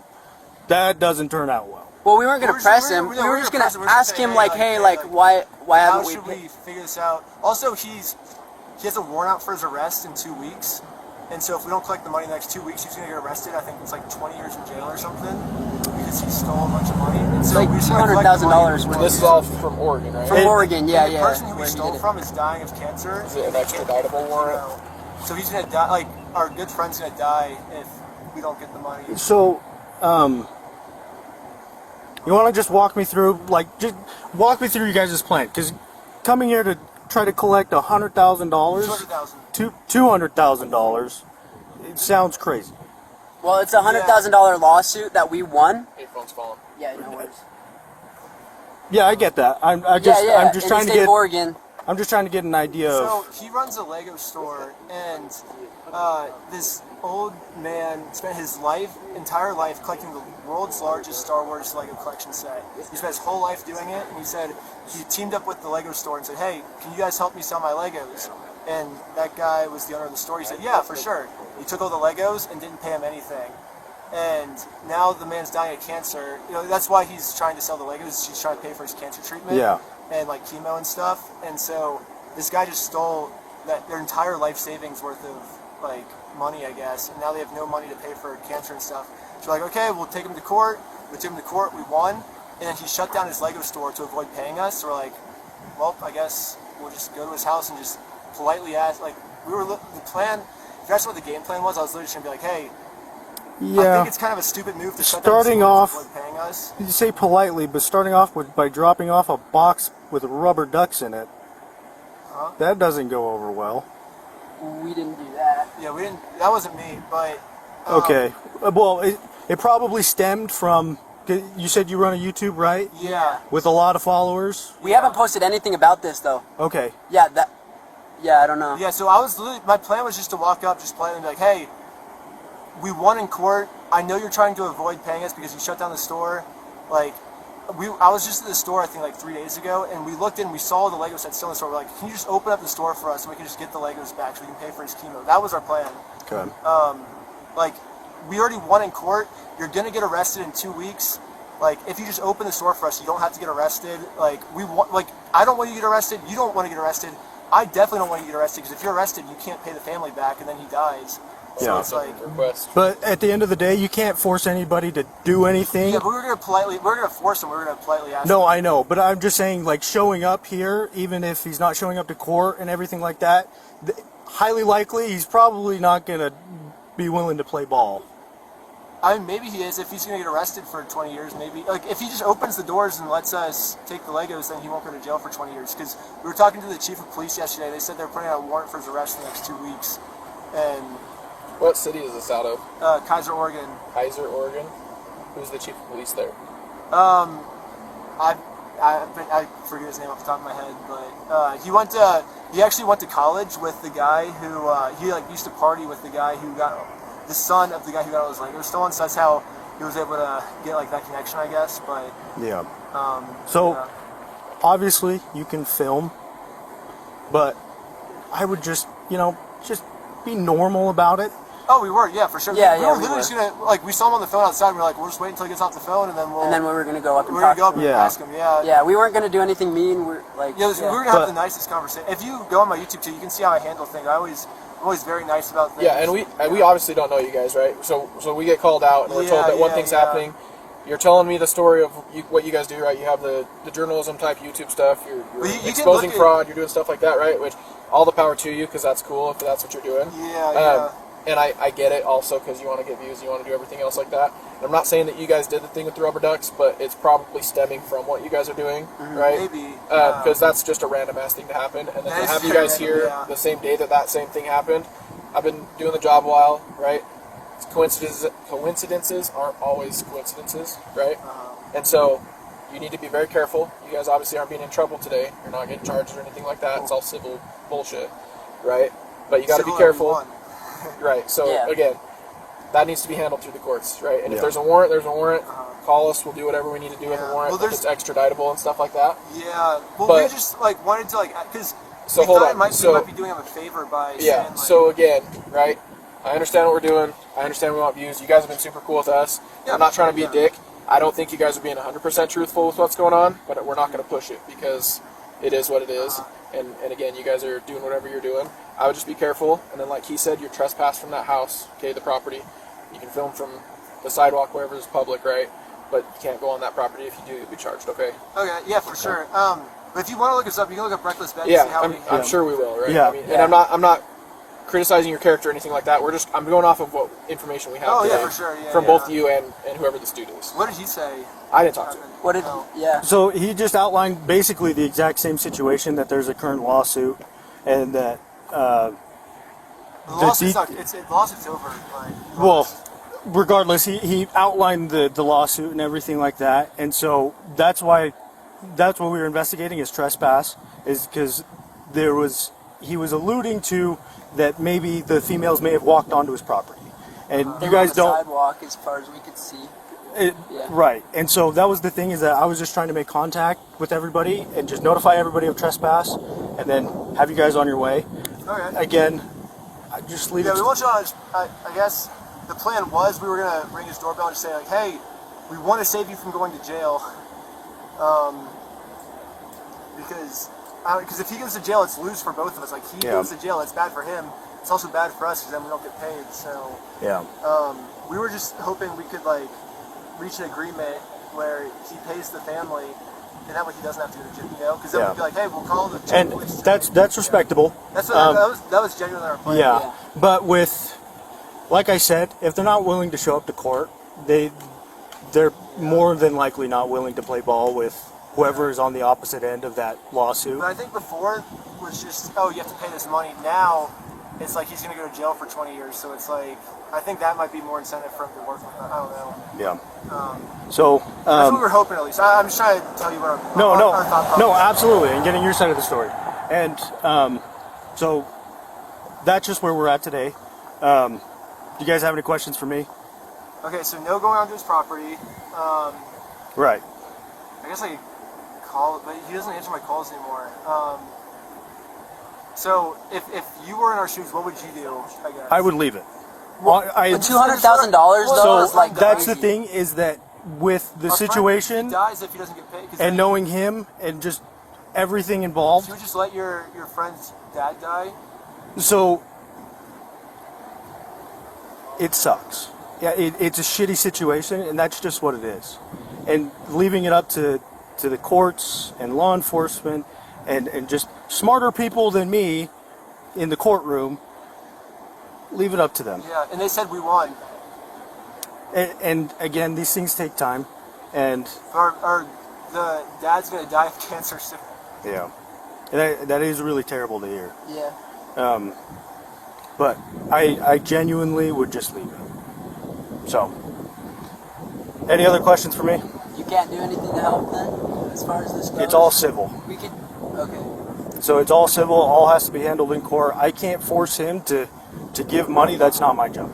[SPEAKER 1] that doesn't turn out well.
[SPEAKER 8] Well, we weren't going to press him. We were just going to ask him, like, hey, like, why
[SPEAKER 6] How
[SPEAKER 8] haven't
[SPEAKER 6] should we figure this out? Also, he has a warrant out for his arrest in 2 weeks. And so if we don't collect the money in the next 2 weeks, he's going to get arrested. I think it's like 20 years in jail or something because he stole a bunch of money. And so
[SPEAKER 8] Like
[SPEAKER 6] we just gotta collect the money.
[SPEAKER 8] $200,000 worth.
[SPEAKER 7] this is all from Oregon, right?
[SPEAKER 8] From Oregon, yeah,
[SPEAKER 6] And the
[SPEAKER 8] yeah.
[SPEAKER 6] person who we
[SPEAKER 8] where he
[SPEAKER 6] stole
[SPEAKER 8] did it.
[SPEAKER 6] from is dying of cancer.
[SPEAKER 7] Is it an extraditable warrant?
[SPEAKER 6] So he's going to die. Like, our good friend's going to die if we don't get the money.
[SPEAKER 1] So, you want to just walk me through, just walk me through you guys' plan? Because coming here to try to collect $100,000,
[SPEAKER 6] $200,000.
[SPEAKER 1] $200,000, it sounds crazy.
[SPEAKER 8] Well, it's a $100,000 lawsuit that we won.
[SPEAKER 7] Hey, phone's falling.
[SPEAKER 8] Yeah, no worries.
[SPEAKER 1] Yeah, I get that. I'm
[SPEAKER 8] Yeah,
[SPEAKER 1] just
[SPEAKER 8] in
[SPEAKER 1] trying
[SPEAKER 8] the
[SPEAKER 1] to
[SPEAKER 8] state of
[SPEAKER 1] get.
[SPEAKER 8] Oregon.
[SPEAKER 1] I'm just trying to get an idea of.
[SPEAKER 6] So he runs a Lego store, and this old man spent his entire life collecting the world's largest Star Wars Lego collection set. He spent his whole life doing it, and he said he teamed up with the Lego store and said, "Hey, can you guys help me sell my Legos?" And that guy was the owner of the store. He said, "Yeah, for sure." He took all the Legos and didn't pay him anything. And now the man's dying of cancer. You know, that's why he's trying to sell the Legos. He's trying to pay for his cancer treatment.
[SPEAKER 1] Yeah.
[SPEAKER 6] And like chemo and stuff. And so this guy just stole their entire life savings worth of like money, I guess. And now they have no money to pay for cancer and stuff. So we're like, okay, we'll take him to court. We took him to court. We won. And then he shut down his Lego store to avoid paying us. So we're like, well, I guess we'll just go to his house and just politely ask. Like the plan. If you asked what the game plan was, I was literally just gonna be like, hey. I
[SPEAKER 1] Yeah.
[SPEAKER 6] think it's kind of a stupid move to shut down
[SPEAKER 1] Starting
[SPEAKER 6] the store
[SPEAKER 1] off-
[SPEAKER 6] to avoid paying us.
[SPEAKER 1] You say politely, but starting off by dropping off a box with rubber ducks in it, that doesn't go over well.
[SPEAKER 8] We didn't do that.
[SPEAKER 6] Yeah, we didn't. That wasn't me, but
[SPEAKER 1] Okay. Well, It probably stemmed from. You said you run a YouTube, right?
[SPEAKER 8] Yeah.
[SPEAKER 1] With a lot of followers.
[SPEAKER 8] We haven't posted anything about this though.
[SPEAKER 1] Okay.
[SPEAKER 8] Yeah, I don't know.
[SPEAKER 3] Yeah, so I was literally, my plan was just to walk up, just politely and be like, hey, we won in court. I know you're trying to avoid paying us because you shut down the store. Like, I was just at the store, I think, like 3 days ago, and we looked in, we saw the Legos that's still in the store. We're like, can you just open up the store for us so we can just get the Legos back so we can pay for his chemo? That was our plan.
[SPEAKER 1] Okay.
[SPEAKER 3] Like, we already won in court. You're going to get arrested in 2 weeks. Like, if you just open the store for us, you don't have to get arrested. Like, I don't want you to get arrested. You don't want to get arrested. I definitely don't want you to get arrested because if you're arrested, you can't pay the family back, and then he dies. So
[SPEAKER 1] Yeah.
[SPEAKER 3] it's like,
[SPEAKER 7] Request.
[SPEAKER 1] But at the end of the day, you can't force anybody to do anything.
[SPEAKER 3] yeah, but we're gonna force him. We're gonna politely ask.
[SPEAKER 1] No,
[SPEAKER 3] him.
[SPEAKER 1] I know, but I'm just saying, like, showing up here, even if he's not showing up to court and everything like that, highly likely he's probably not gonna be willing to play ball.
[SPEAKER 3] I mean, maybe he is. If he's gonna get arrested for 20 years, maybe. Like, if he just opens the doors and lets us take the Legos, then he won't go to jail for 20 years. Because we were talking to the chief of police yesterday. They said they're putting out a warrant for his arrest in the next 2 weeks. And
[SPEAKER 7] What city is this out of?
[SPEAKER 3] Kaiser, Oregon.
[SPEAKER 7] Kaiser, Oregon. Who's the chief of police there?
[SPEAKER 3] I forget his name off the top of my head, but he actually went to college with the guy who he used to party with the guy who got the son of the guy who got all his Legos stolen. So that's how he was able to get like that connection, I guess. But
[SPEAKER 1] Yeah.
[SPEAKER 3] so
[SPEAKER 1] Obviously, you can film, but I would just be normal about it.
[SPEAKER 3] oh, we were, yeah, for sure.
[SPEAKER 8] Yeah,
[SPEAKER 3] we
[SPEAKER 8] yeah,
[SPEAKER 3] were
[SPEAKER 8] we
[SPEAKER 3] literally
[SPEAKER 8] were.
[SPEAKER 3] just gonna we saw him on the phone outside. And we were like, we'll just wait until he gets off the phone, and then
[SPEAKER 8] we were gonna go up and
[SPEAKER 3] we're gonna
[SPEAKER 8] talk
[SPEAKER 3] go up
[SPEAKER 8] to
[SPEAKER 3] and
[SPEAKER 8] him.
[SPEAKER 1] Yeah.
[SPEAKER 3] ask him. Yeah.
[SPEAKER 8] Yeah, we weren't gonna do anything mean. We're like,
[SPEAKER 3] Yeah, we're gonna have the nicest conversation. If you go on my YouTube too, you can see how I handle things. I'm always very nice about things.
[SPEAKER 10] Yeah, and we obviously don't know you guys, right? So we get called out and we're told that one thing's happening. You're telling me the story of what you guys do, right? You have the journalism type YouTube stuff. You're
[SPEAKER 3] you
[SPEAKER 10] exposing
[SPEAKER 3] can look
[SPEAKER 10] fraud. You're doing stuff like that, right? Which all the power to you because that's cool if that's what you're doing.
[SPEAKER 3] Yeah.
[SPEAKER 10] And I get it also because you want to get views, you want to do everything else like that. And I'm not saying that you guys did the thing with the rubber ducks, but it's probably stemming from what you guys are doing, right?
[SPEAKER 3] Maybe.
[SPEAKER 10] Because that's just a random ass thing to happen. And then to have you guys here the same day that same thing happened. I've been doing the job a while, right? Coincidences aren't always coincidences, right? And so you need to be very careful. You guys obviously aren't being in trouble today. You're not getting charged or anything like that. It's all civil bullshit, right? But you got to be careful. Right. So again, that needs to be handled through the courts, right? And if there's a warrant, there's a warrant. Call us. We'll do whatever we need to do with the warrant. If it's extraditable and stuff like that.
[SPEAKER 3] Yeah. Well,
[SPEAKER 10] But-
[SPEAKER 3] we just wanted to because
[SPEAKER 10] So
[SPEAKER 3] we
[SPEAKER 10] hold
[SPEAKER 3] thought
[SPEAKER 10] on.
[SPEAKER 3] we
[SPEAKER 10] So
[SPEAKER 3] might be doing him a favor by
[SPEAKER 10] yeah.
[SPEAKER 3] saying,
[SPEAKER 10] So again, right? I understand what we're doing. I understand we want views. You guys have been super cool with us. I'm not trying to be a dick. I don't think you guys are being 100% truthful with what's going on, but we're not going to push it because it is what it is. And again, you guys are doing whatever you're doing. I would just be careful. And then, like he said, you're trespassed from that house, okay, the property. You can film from the sidewalk wherever is public, right? But you can't go on that property. If you do, you'll be charged, okay?
[SPEAKER 3] Okay, yeah, for sure. But if you want to look us up, you can look up Reckless Bet.
[SPEAKER 10] Yeah,
[SPEAKER 3] and see how
[SPEAKER 10] I'm sure we will, right?
[SPEAKER 1] Yeah.
[SPEAKER 10] I mean, and I'm not criticizing your character or anything like that. I'm going off of what information we have
[SPEAKER 3] Oh,
[SPEAKER 10] today
[SPEAKER 3] yeah, for sure. Yeah,
[SPEAKER 10] from both you and whoever this dude is.
[SPEAKER 3] What did he say?
[SPEAKER 10] I didn't talk to him.
[SPEAKER 8] What did? Yeah.
[SPEAKER 1] So he just outlined basically the exact same situation, that there's a current lawsuit, and that
[SPEAKER 3] The lawsuit's over.
[SPEAKER 1] well, regardless, he outlined the lawsuit and everything like that, and so that's what we were investigating is trespass, is because he was alluding to that maybe the females may have walked onto his property, and
[SPEAKER 8] They
[SPEAKER 1] you
[SPEAKER 8] were on
[SPEAKER 1] guys
[SPEAKER 8] the
[SPEAKER 1] don't.
[SPEAKER 8] sidewalk as far as we could see.
[SPEAKER 1] Right, and so that was the thing, is that I was just trying to make contact with everybody and just notify everybody of trespass, and then have you guys on your way.
[SPEAKER 3] Okay.
[SPEAKER 1] Again, I just leave
[SPEAKER 3] Yeah,
[SPEAKER 1] it.
[SPEAKER 3] we won't show. I guess the plan was we were gonna ring his doorbell and just say like, "Hey, we want to save you from going to jail," because if he goes to jail, it's lose for both of us. Like he goes to jail, it's bad for him. It's also bad for us because then we don't get paid. So we were just hoping we could reach an agreement where he pays the family, and that way he doesn't have to go to jail. Because then we'd be like, "Hey, we'll call the
[SPEAKER 1] And
[SPEAKER 3] police."
[SPEAKER 1] that's respectable.
[SPEAKER 3] That's what, that was genuinely our plan.
[SPEAKER 1] Yeah, but like I said, if they're not willing to show up to court, they're more than likely not willing to play ball with whoever is on the opposite end of that lawsuit.
[SPEAKER 3] But I think before was just, oh, you have to pay this money. Now it's like he's going to go to jail for 20 years. So it's like I think that might be more incentive for him to work with. I don't know.
[SPEAKER 1] Yeah. So
[SPEAKER 3] That's what we were hoping, at least. I'm just trying to tell you what our thought process
[SPEAKER 1] no,
[SPEAKER 3] is.
[SPEAKER 1] absolutely, and getting your side of the story. And so that's just where we're at today. Do you guys have any questions for me?
[SPEAKER 3] Okay, so no going onto his property.
[SPEAKER 1] Right.
[SPEAKER 3] I guess I could call, but he doesn't answer my calls anymore. So if you were in our shoes, what would you do? I guess
[SPEAKER 1] I would leave it.
[SPEAKER 8] $200,000 though
[SPEAKER 1] So
[SPEAKER 8] is like
[SPEAKER 1] that's
[SPEAKER 8] crazy.
[SPEAKER 1] the thing, is that with the
[SPEAKER 3] Our friend,
[SPEAKER 1] situation
[SPEAKER 3] he dies if he doesn't get paid. 'Cause
[SPEAKER 1] and
[SPEAKER 3] then
[SPEAKER 1] knowing him and just everything involved,
[SPEAKER 3] you would just let your friend's dad die.
[SPEAKER 1] so it sucks. Yeah, it's a shitty situation, and that's just what it is. And leaving it up to the courts and law enforcement and just smarter people than me in the courtroom, leave it up to them.
[SPEAKER 3] Yeah, and they said we won.
[SPEAKER 1] And again, these things take time, and
[SPEAKER 3] The dad's gonna die of cancer soon.
[SPEAKER 1] yeah, that is really terrible to hear.
[SPEAKER 8] Yeah.
[SPEAKER 1] But I genuinely would just leave it. So, any other questions for me?
[SPEAKER 8] You can't do anything to help then, as far as this goes.
[SPEAKER 1] It's all civil.
[SPEAKER 8] We could. Okay.
[SPEAKER 1] So it's all civil. All has to be handled in court. I can't force him to give money. That's not my job.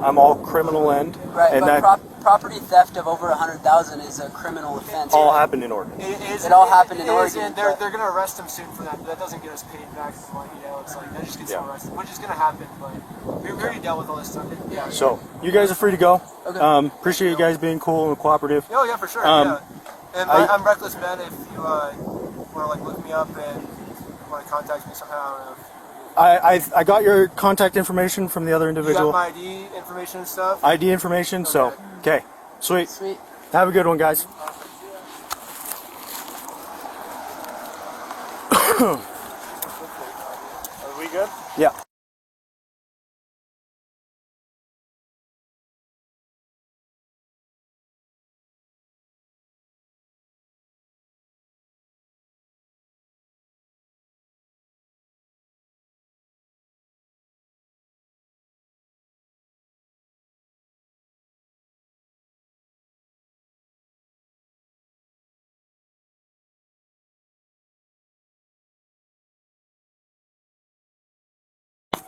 [SPEAKER 1] I'm all criminal end,
[SPEAKER 8] Right,
[SPEAKER 1] and
[SPEAKER 8] but
[SPEAKER 1] that
[SPEAKER 8] property theft of over 100,000 is a criminal offense.
[SPEAKER 1] all happened in Oregon.
[SPEAKER 8] It all happened in
[SPEAKER 3] it is,
[SPEAKER 8] Oregon,
[SPEAKER 3] and they're
[SPEAKER 8] but-
[SPEAKER 3] going to arrest him soon for that. But that doesn't get us paid back the money. You know, it's like that just gets him
[SPEAKER 1] Yeah.
[SPEAKER 3] arrested, which is going to happen. But we already dealt with all this stuff. Yeah.
[SPEAKER 1] So you guys are free to go.
[SPEAKER 8] Okay.
[SPEAKER 1] Appreciate you guys being cool and cooperative.
[SPEAKER 3] Oh yeah, for sure.
[SPEAKER 1] Um,
[SPEAKER 3] yeah. And I'm Reckless Ben. If you want to like look me up and want to contact me somehow, I don't know.
[SPEAKER 1] I got your contact information from the other
[SPEAKER 3] You
[SPEAKER 1] individual.
[SPEAKER 3] got my ID information and stuff.
[SPEAKER 1] ID information. So okay, sweet.
[SPEAKER 8] Sweet.
[SPEAKER 1] Have a good one, guys.
[SPEAKER 9] Are we good?
[SPEAKER 1] Yeah.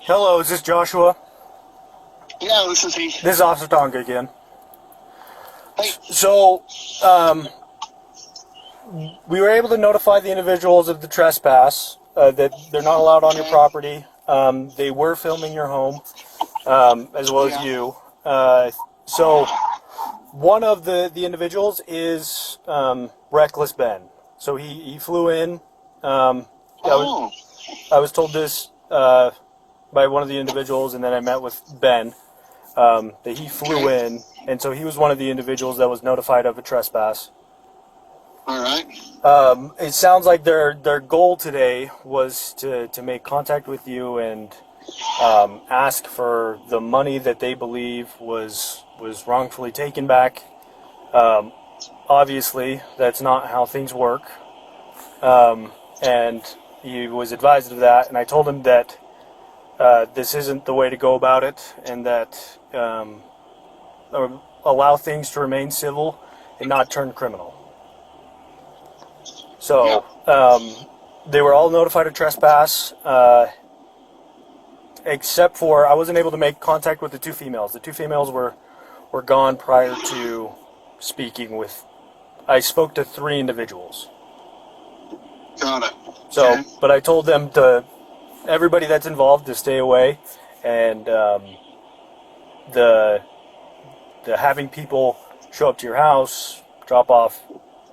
[SPEAKER 1] Hello, is this Joshua?
[SPEAKER 2] Yeah, this is he.
[SPEAKER 1] This is Officer Tonga again.
[SPEAKER 2] Hey.
[SPEAKER 1] So, we were able to notify the individuals of the trespass, that they're not allowed on your property. They were filming your home, as well as you. So, one of the individuals is Reckless Ben. So he flew in. I was told this by one of the individuals, and then I met with Ben, that he flew in, and so he was one of the individuals that was notified of a trespass.
[SPEAKER 2] All right.
[SPEAKER 1] It sounds like their goal today was to make contact with you and ask for the money that they believe was wrongfully taken back. Obviously, that's not how things work, and he was advised of that, and I told him that this isn't the way to go about it, and that allow things to remain civil and not turn criminal. So they were all notified of trespass, except for I wasn't able to make contact with the two females. The two females were gone prior to speaking with. I spoke to 3 individuals.
[SPEAKER 2] Got it.
[SPEAKER 1] So,
[SPEAKER 2] Okay.
[SPEAKER 1] but I told them to everybody that's involved to stay away, and the having people show up to your house, drop off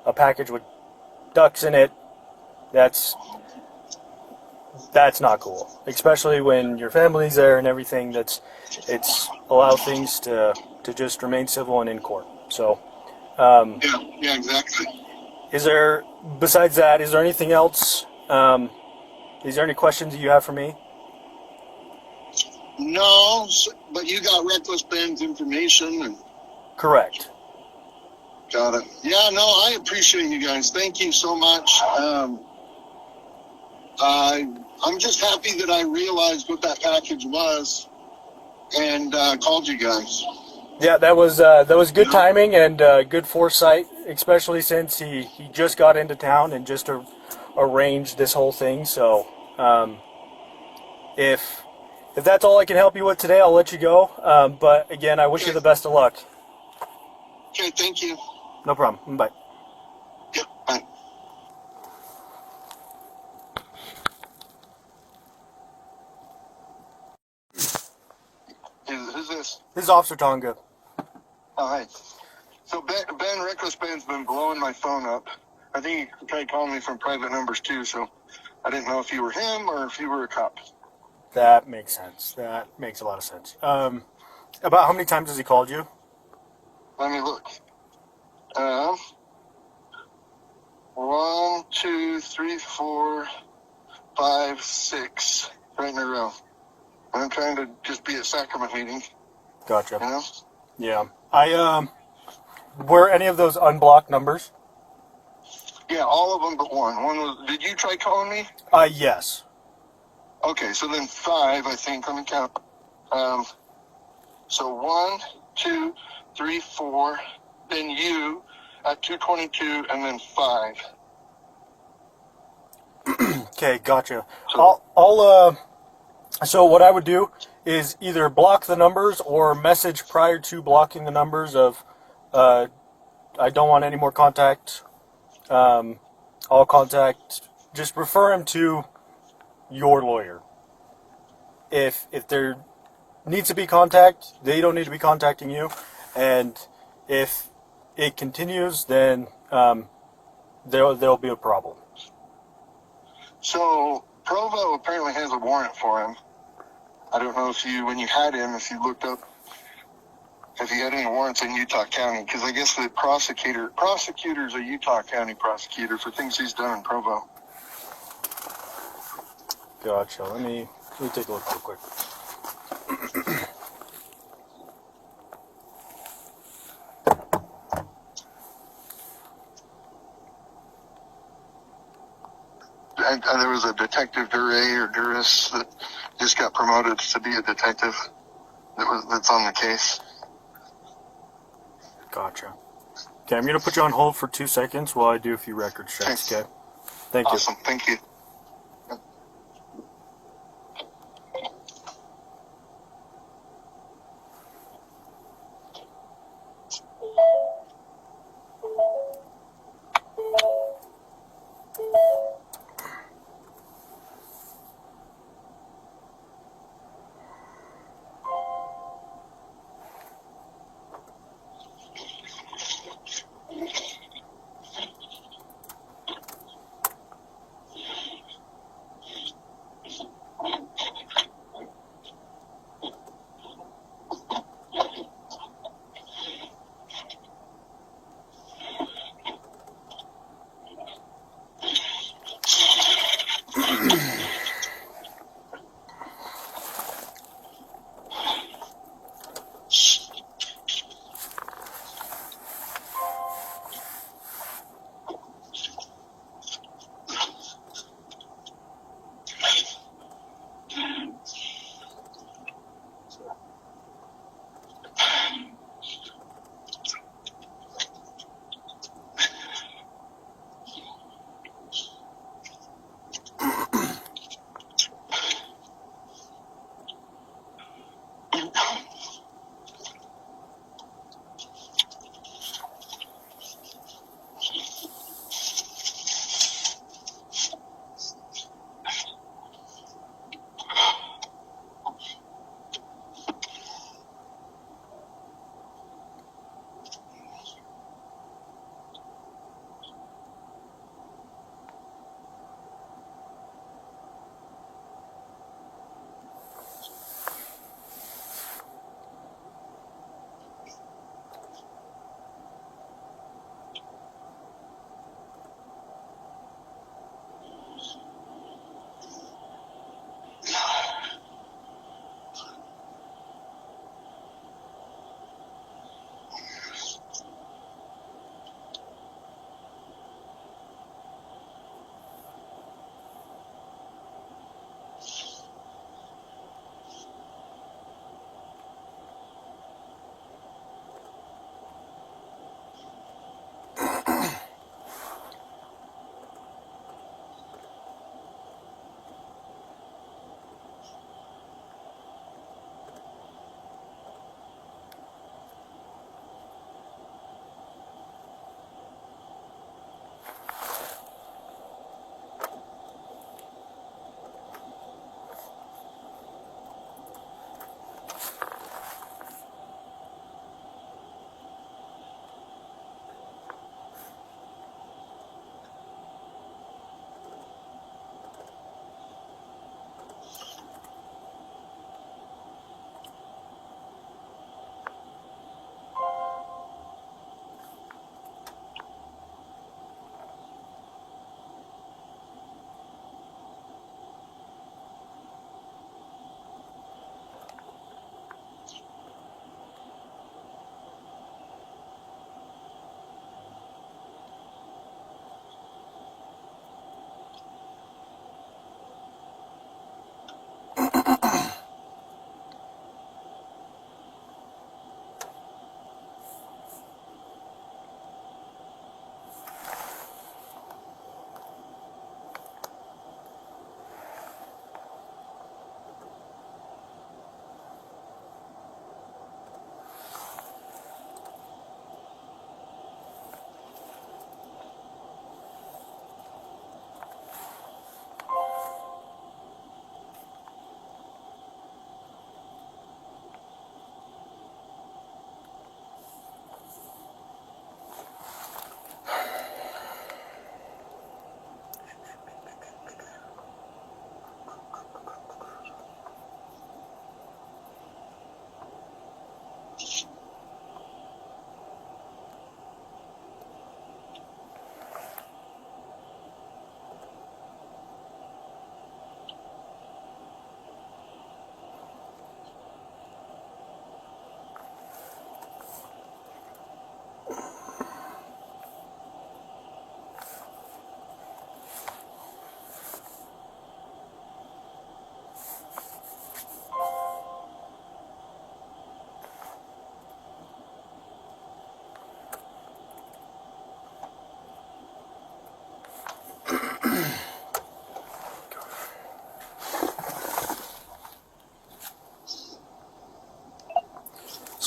[SPEAKER 1] a package with ducks in it, that's not cool. Especially when your family's there and everything. It's allow things to just remain civil and in court. So,
[SPEAKER 2] Yeah, exactly.
[SPEAKER 1] besides that, is there anything else? Is there any questions you have for me?
[SPEAKER 2] No, but you got Reckless Ben's information. And
[SPEAKER 1] Correct.
[SPEAKER 2] got it. Yeah, no, I appreciate you guys. Thank you so much. I'm just happy that I realized what that package was. and called you guys.
[SPEAKER 1] Yeah, that was good timing and good foresight, especially since he just got into town and just arranged this whole thing. So, if that's all I can help you with today, I'll let you go. But again, I wish you the best of luck.
[SPEAKER 2] Okay, thank you.
[SPEAKER 1] No problem. Bye.
[SPEAKER 2] Yep, bye. Who's this?
[SPEAKER 1] This is Officer Tonga.
[SPEAKER 2] Oh, hi. So Ben Reckless Ben's been blowing my phone up. I think he tried calling me from private numbers too, so I didn't know if you were him or if you were a cop.
[SPEAKER 1] That makes sense. That makes a lot of sense. About how many times has he called you?
[SPEAKER 2] Let me look. 1, 2, 3, 4, 5, 6, right in a row. I'm trying to just be at sacrament meeting.
[SPEAKER 1] Gotcha.
[SPEAKER 2] You know?
[SPEAKER 1] Yeah. Were any of those unblocked numbers?
[SPEAKER 2] Yeah, all of them but one. One was. Did you try calling me?
[SPEAKER 1] Yes.
[SPEAKER 2] Okay, so then 5, I think. Let me count. So 1, 2, 3, 4. Then you at 2:22, and then 5.
[SPEAKER 1] Okay, gotcha.
[SPEAKER 2] So,
[SPEAKER 1] So what I would do is either block the numbers or message prior to blocking the numbers of, I don't want any more contact. All contact. Just refer him to your lawyer. If there needs to be contact, they don't need to be contacting you. And if it continues, then there'll be a problem.
[SPEAKER 2] so Provo apparently has a warrant for him. I don't know if you, when you had him, if you looked up if he had any warrants in Utah County, because I guess the prosecutor's a Utah County prosecutor for things he's done in Provo.
[SPEAKER 1] Gotcha. Let me take a look real quick.
[SPEAKER 2] And there was a detective Duray or Duras that just got promoted to be a detective that's on the case.
[SPEAKER 1] Gotcha. Okay, I'm going to put you on hold for 2 seconds while I do a few record checks, okay? Thank you.
[SPEAKER 2] Awesome, thank you.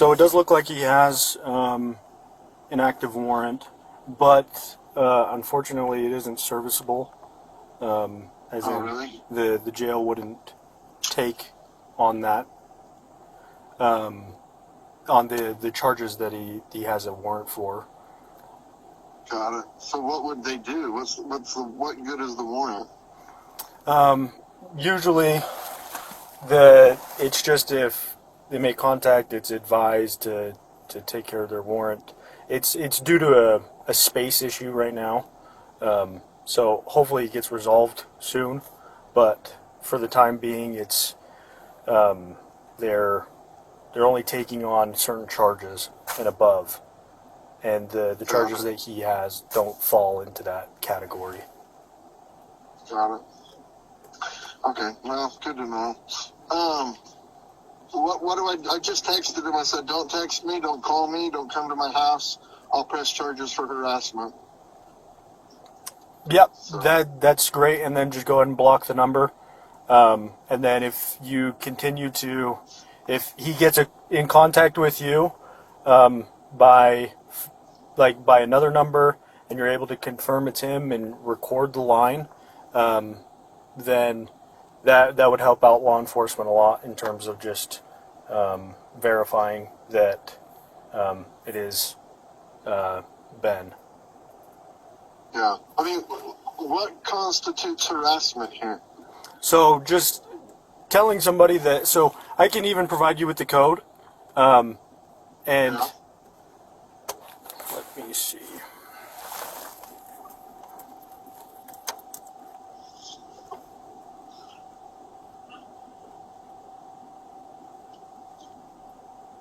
[SPEAKER 1] So it does look like he has an active warrant, but unfortunately it isn't serviceable. As in,
[SPEAKER 2] really?
[SPEAKER 1] the jail wouldn't take on that, on the charges that he has a warrant for.
[SPEAKER 2] Got it. So what would they do? What good is the warrant?
[SPEAKER 1] Usually, it's just if they make contact, it's advised to take care of their warrant. It's due to a space issue right now, so hopefully it gets resolved soon. But for the time being, it's they're only taking on certain charges and above, and the charges that he has don't fall into that category.
[SPEAKER 2] Got it. Okay, well, good to know. What do I just texted him. I said, don't text me, don't call me, don't come to my house. I'll press charges for harassment.
[SPEAKER 1] Yep, that's great. And then just go ahead and block the number. And then if you continue to, if he gets in contact with you by another number, and you're able to confirm it's him and record the line, then that would help out law enforcement a lot in terms of just verifying that it is Ben.
[SPEAKER 2] Yeah. I mean, what constitutes harassment here?
[SPEAKER 1] So just telling somebody that, so I can even provide you with the code, and
[SPEAKER 2] Yeah.
[SPEAKER 1] let me see.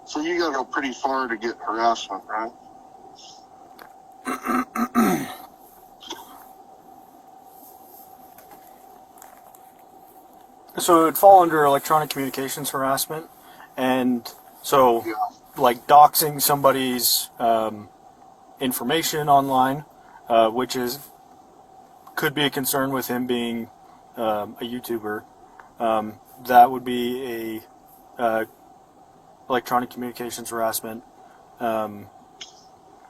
[SPEAKER 2] So you gotta go pretty far to get harassment, right?
[SPEAKER 1] So it would fall under electronic communications harassment, and so
[SPEAKER 2] Yeah.
[SPEAKER 1] like doxing somebody's information online, which could be a concern with him being a YouTuber. That would be a electronic communications harassment,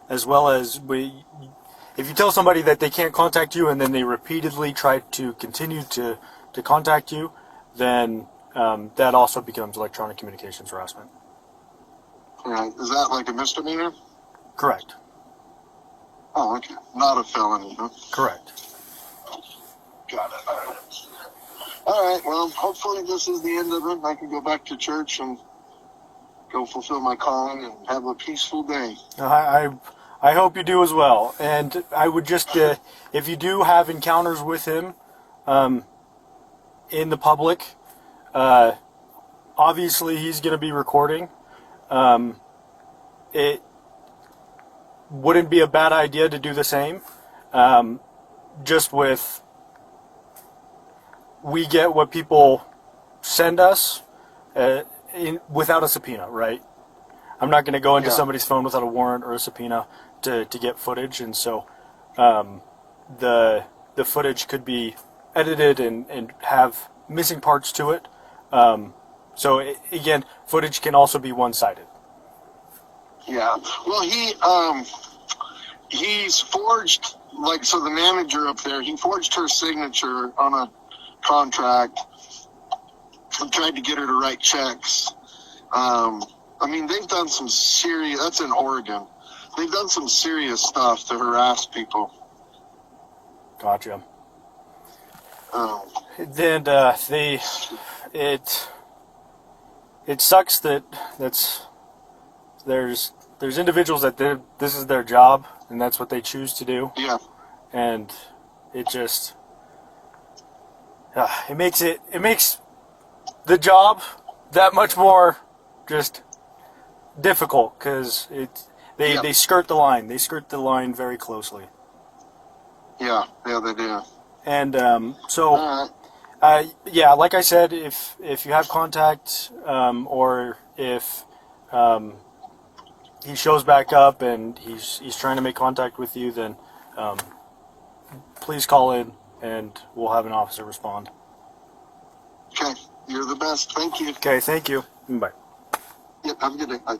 [SPEAKER 1] as well as if you tell somebody that they can't contact you and then they repeatedly try to continue to contact you, then that also becomes electronic communications harassment.
[SPEAKER 2] Right. Is that like a misdemeanor?
[SPEAKER 1] Correct.
[SPEAKER 2] Oh, okay. Not a felony, huh?
[SPEAKER 1] Correct.
[SPEAKER 2] Got it. All right. All right. Well, hopefully this is the end of it. I can go back to church and go fulfill my calling and have a peaceful day.
[SPEAKER 1] I hope you do as well. And I would just, if you do have encounters with him in the public, obviously he's going to be recording. It wouldn't be a bad idea to do the same. Just with, we get what people send us without a subpoena, right? I'm not going to go into somebody's phone without a warrant or a subpoena to get footage, and so the footage could be edited and have missing parts to it. So again, footage can also be one-sided.
[SPEAKER 2] Yeah. Well, he's forged, like, so the manager up there, he forged her signature on a contract and tried to get her to write checks. I mean, they've done some serious, that's in Oregon. They've done some serious stuff to harass people.
[SPEAKER 1] Gotcha. Then it sucks that there's individuals that this is their job and that's what they choose to do.
[SPEAKER 2] Yeah.
[SPEAKER 1] And it just it makes the job that much more just difficult, because they skirt the line. They skirt the line very closely.
[SPEAKER 2] Yeah, they do.
[SPEAKER 1] And yeah, like I said, if you have contact, or if he shows back up and he's trying to make contact with you, then please call in and we'll have an officer respond.
[SPEAKER 2] Okay, you're the best. Thank you.
[SPEAKER 1] Okay, thank you. Bye.
[SPEAKER 2] Yep, have a good day. Bye.